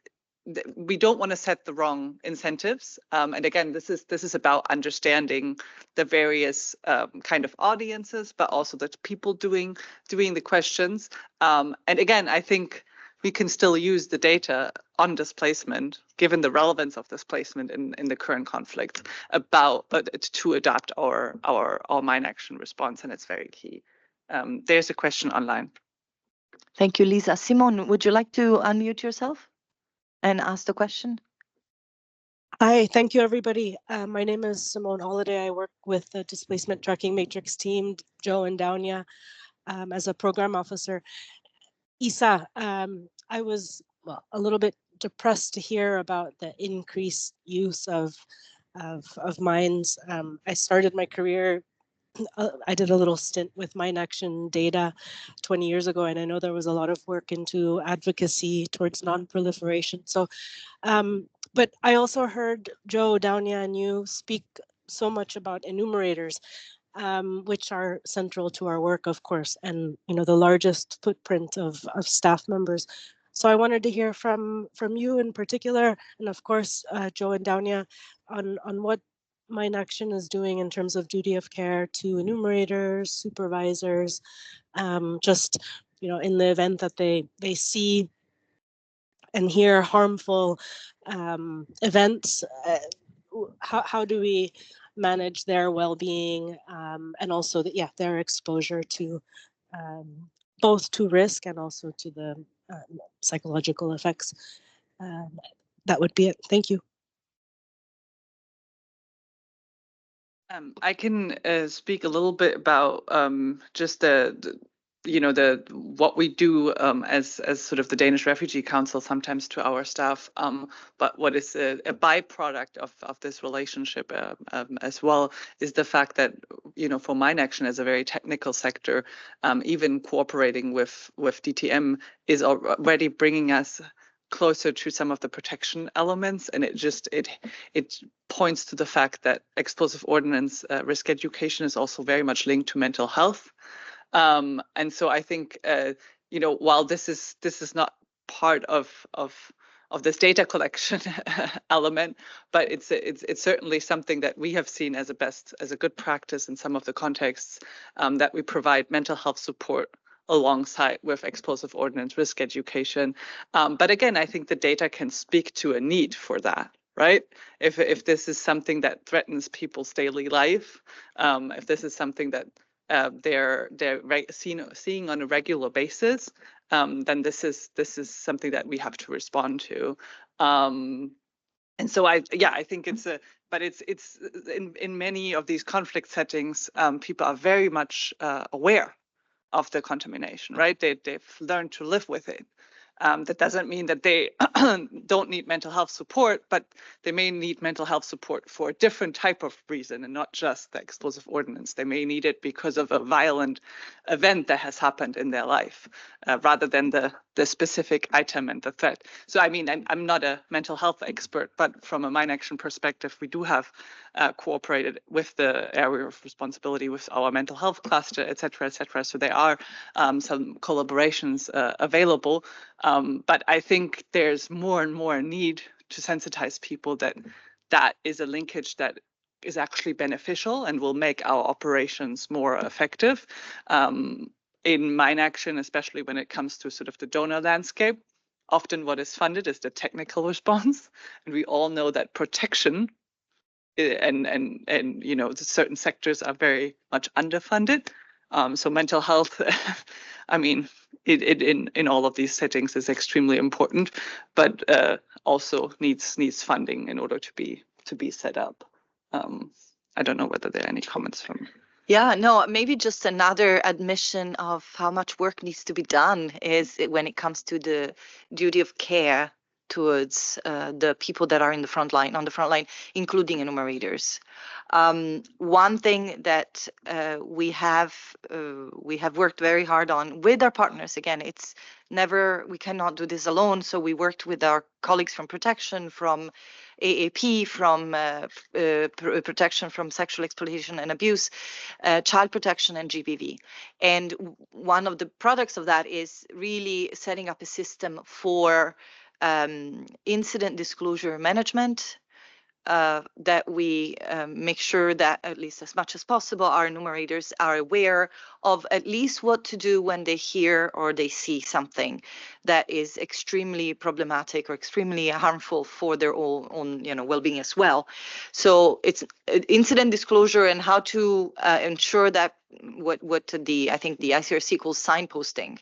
we don't want to set the wrong incentives. And again, this is about understanding the various kind of audiences, but also the people doing the questions. And again, I think we can still use the data on displacement, given the relevance of displacement in the current conflict, to adapt our MindAction response, and it's very key. There's a question online. Thank you, Lisa. Simone, would you like to unmute yourself and ask the question? Hi, thank you, everybody. My name is Simone Holiday. I work with the Displacement Tracking Matrix team, Joe and Daunia, as a program officer. Isa, I was a little bit depressed to hear about the increased use of mines. I started my career, I did a little stint with MindAction data 20 years ago, and I know there was a lot of work into advocacy towards non-proliferation. So, but I also heard Joe, Daunia, and you speak so much about enumerators, which are central to our work, of course, and the largest footprint of staff members. So I wanted to hear from you in particular, and of course, Joe and Daunia, on what MindAction is doing in terms of duty of care to enumerators, supervisors, just in the event that they see and hear harmful events. How do we manage their well-being and also their exposure to both to risk and also to the psychological effects? That would be it. Thank you. I can speak a little bit about just what we do as sort of the Danish Refugee Council sometimes to our staff, but what is a byproduct of this relationship as well is the fact that for MindAction as a very technical sector, even cooperating with DTM is already bringing us closer to some of the protection elements, and it points to the fact that explosive ordnance risk education is also very much linked to mental health. And so I think while this is not part of this data collection element, but it's certainly something that we have seen as a good practice in some of the contexts, that we provide mental health support alongside with explosive ordnance risk education. But again, I think the data can speak to a need for that, right? If this is something that threatens people's daily life, if this is something that they're seeing on a regular basis, then this is something that we have to respond to. And so I think but it's in many of these conflict settings, people are very much aware of the contamination, right? They've learned to live with it. That doesn't mean that they don't need mental health support, but they may need mental health support for a different type of reason and not just the explosive ordnance. They may need it because of a violent event that has happened in their life, rather than the specific item and the threat. So I mean, I'm not a mental health expert, but from a Mine Action perspective, we do have cooperated with the area of responsibility with our mental health cluster, et cetera, et cetera. So there are some collaborations available. But I think there's more and more need to sensitize people that is a linkage that is actually beneficial and will make our operations more effective. In Mine Action, especially when it comes to sort of the donor landscape, often what is funded is the technical response. And we all know that protection and certain sectors are very much underfunded. So mental health, I mean, it in all of these settings is extremely important, but also needs funding in order to be set up. I don't know whether there are any comments from. Yeah, no, maybe just another admission of how much work needs to be done is when it comes to the duty of care towards the people that are on the front line, including enumerators. One thing that we have worked very hard on with our partners. Again, we cannot do this alone. So we worked with our colleagues from protection, from AAP, from protection from sexual exploitation and abuse, child protection, and GBV. And one of the products of that is really setting up a system for incident disclosure management, that we make sure that at least as much as possible our enumerators are aware of at least what to do when they hear or they see something that is extremely problematic or extremely harmful for their own well-being as well. So it's incident disclosure and how to ensure that what I think the ICRC calls signposting,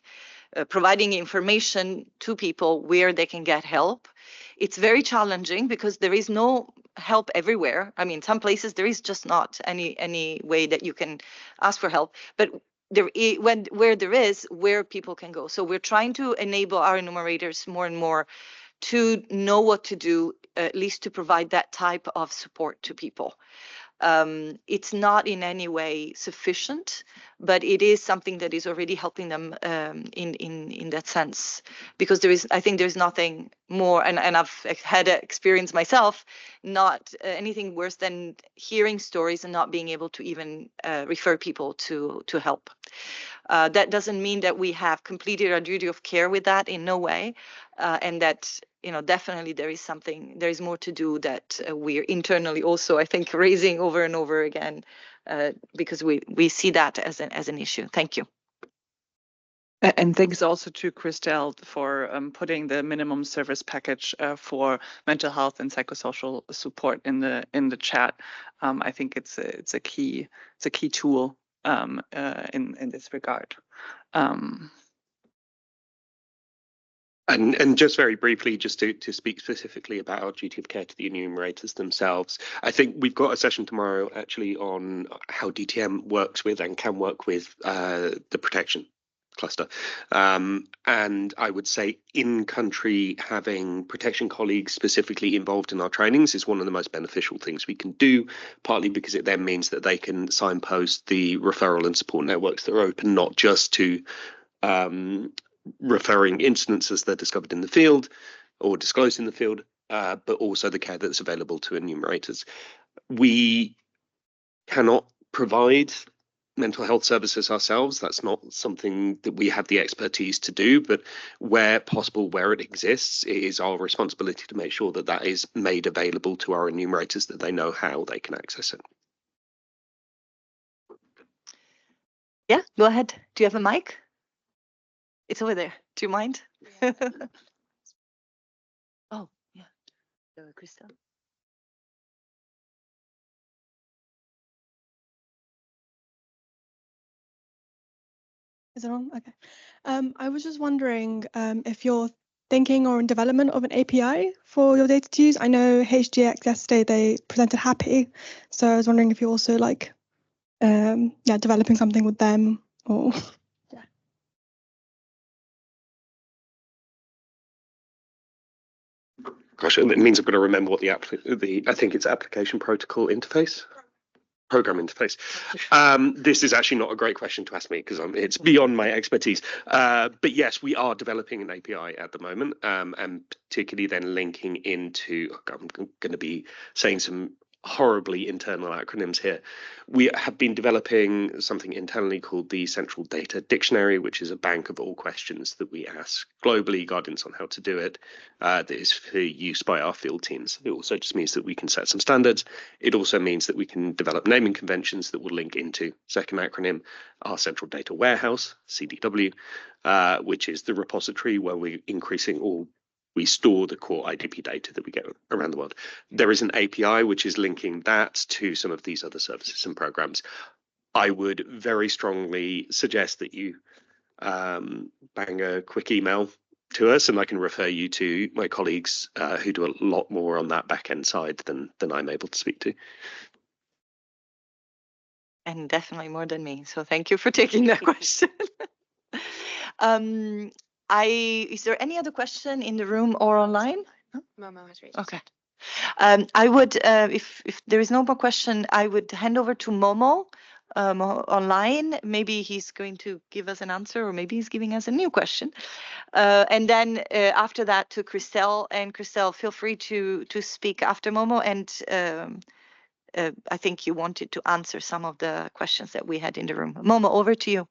providing information to people where they can get help. It's very challenging because there is no help everywhere. I mean, some places there is just not any way that you can ask for help, but where there is, where people can go. So we're trying to enable our enumerators more and more to know what to do, at least to provide that type of support to people. It's not in any way sufficient, but it is something that is already helping them in that sense, because I think there's nothing more, and I've had experience myself, not anything worse than hearing stories and not being able to even refer people to help. That doesn't mean that we have completed our duty of care with that, in no way, and that definitely there is more to do that we're internally also, I think, raising over and over again, because we see that as an issue. Thank you. And thanks also to Christelle for putting the minimum service package for mental health and psychosocial support in the chat. I think it's a key tool in this regard. And just very briefly, just to speak specifically about our duty of care to the enumerators themselves, I think we've got a session tomorrow actually on how DTM works with and can work with the protection cluster. And I would say in country, having protection colleagues specifically involved in our trainings is one of the most beneficial things we can do, partly because it then means that they can signpost the referral and support networks that are open, not just to referring incidences that are discovered in the field or disclosed in the field, but also the care that's available to enumerators. We cannot provide mental health services ourselves. That's not something that we have the expertise to do, but where possible, where it exists, it is our responsibility to make sure that that is made available to our enumerators, that they know how they can access it. Yeah, go ahead. Do you have a mic? It's over there. Do you mind? Oh, yeah. Christelle. Is it on? Okay. I was just wondering if you're thinking or in development of an API for your data to use. I know HGX yesterday, they presented Happy. So I was wondering if you're also like, developing something with them or. Gosh, it means I've got to remember what I think it's application protocol interface. Program interface. This is actually not a great question to ask me because it's beyond my expertise. But yes, we are developing an API at the moment, and particularly then linking into. I'm going to be saying some horribly internal acronyms here. We have been developing something internally called the Central Data Dictionary, which is a bank of all questions that we ask globally, guidance on how to do it, that is for use by our field teams. It also just means that we can set some standards. It also means that we can develop naming conventions that will link into, second acronym, our Central Data Warehouse, CDW, which is the repository where we're we store the core IDP data that we get around the world. There is an API which is linking that to some of these other services and programs. I would very strongly suggest that you bang a quick email to us, and I can refer you to my colleagues who do a lot more on that back end side than I'm able to speak to. And definitely more than me. So thank you for taking that question. Is there any other question in the room or online? Momo has raised. Okay. I would, if there is no more question, I would hand over to Momo online. Maybe he's going to give us an answer, or maybe he's giving us a new question. And then after that to Christelle. And Christelle, feel free to speak after Momo. And I think you wanted to answer some of the questions that we had in the room. Momo, over to you.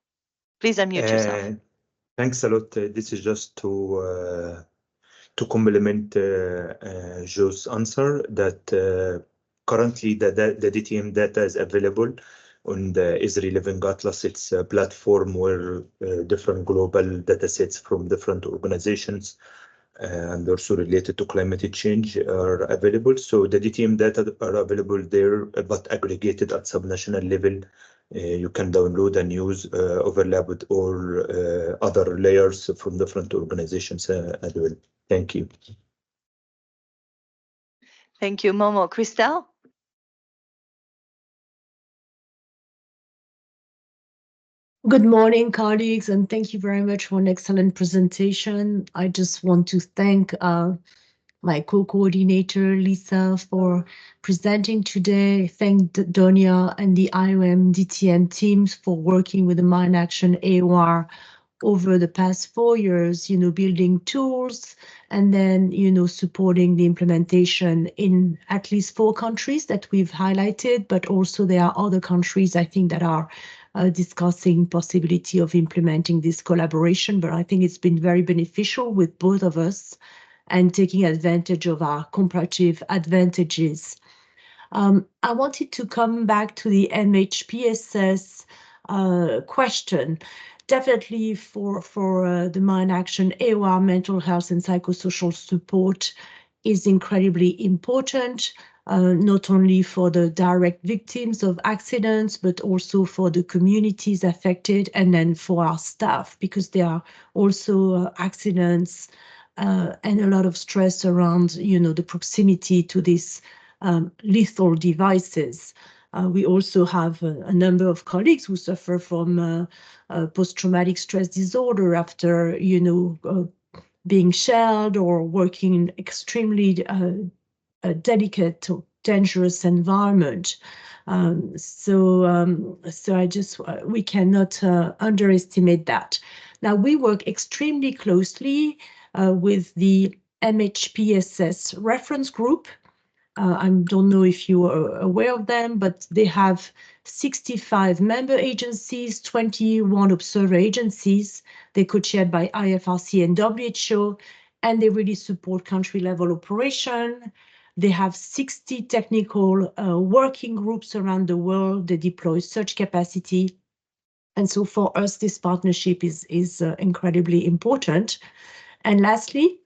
Please unmute yourself. Thanks a lot. This is just to complement Joe's answer that currently the DTM data is available on the Esri Living Atlas. It's a platform where different global data sets from different organizations and also related to climate change are available. So the DTM data are available there, but aggregated at subnational level. You can download and use, overlap with all other layers from different organizations as well. Thank you. Thank you, Momo. Christelle? Good morning, colleagues, and thank you very much for an excellent presentation. I just want to thank my co-coordinator, Lisa, for presenting today. Thank Donia and the IOM DTM teams for working with the Mine Action AOR over the past 4 years, building tools and then, supporting the implementation in at least 4 countries that we've highlighted, but also there are other countries, I think, that are discussing possibility of implementing this collaboration. But I think it's been very beneficial with both of us and taking advantage of our comparative advantages. I wanted to come back to the MHPSS question. Definitely for the Mine Action AOR, mental health and psychosocial support is incredibly important, not only for the direct victims of accidents, but also for the communities affected and then for our staff, because there are also accidents and a lot of stress around, the proximity to these lethal devices. We also have a number of colleagues who suffer from post-traumatic stress disorder after, being shelled or working in extremely delicate, dangerous environment. So we cannot underestimate that. Now, we work extremely closely with the MHPSS reference group, I don't know if you are aware of them, but they have 65 member agencies, 21 observer agencies. They're co-chaired by IFRC and WHO, and they really support country-level operation. They have 60 technical working groups around the world. They deploy such capacity. And so for us, this partnership is incredibly important. And lastly,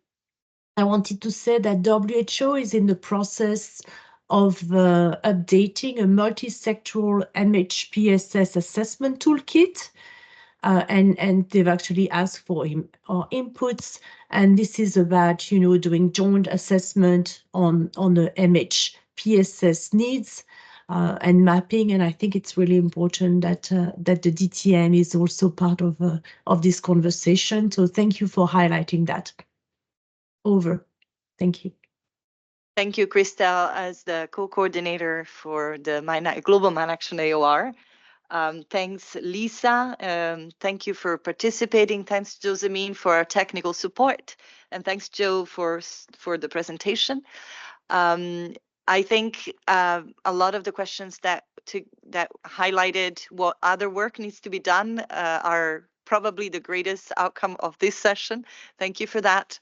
I wanted to say that WHO is in the process of updating a multi-sectoral MHPSS assessment toolkit. And they've actually asked for our inputs. And this is about, doing joint assessment on the MHPSS needs and mapping. And I think it's really important that the DTM is also part of this conversation. So thank you for highlighting that. Over. Thank you. Thank you, Christelle, as the co-coordinator for the Global Mine Action AOR. Thanks, Lisa. Thank you for participating. Thanks, Josemine, for our technical support. And thanks, Joe, for the presentation. I think a lot of the questions that highlighted what other work needs to be done are probably the greatest outcome of this session. Thank you for that.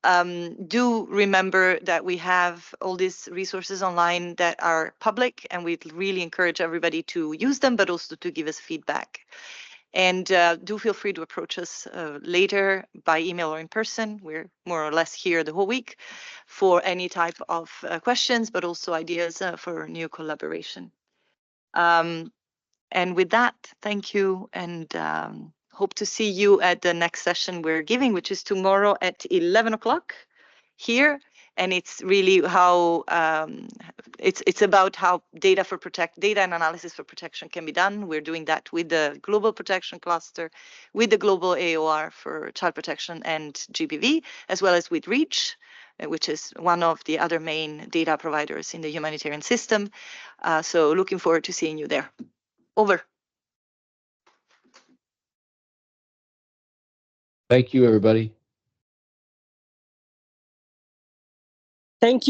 Do remember that we have all these resources online that are public, and we'd really encourage everybody to use them, but also to give us feedback. And do feel free to approach us later by email or in person. We're more or less here the whole week for any type of questions, but also ideas for new collaboration. And with that, thank you, and hope to see you at the next session we're giving, which is tomorrow at 11 o'clock here. And it's really how it's about how data and analysis for protection can be done. We're doing that with the Global Protection Cluster, with the Global AOR for Child Protection and GBV, as well as with REACH, which is one of the other main data providers in the humanitarian system. So looking forward to seeing you there. Over. Thank you, everybody. Thank you.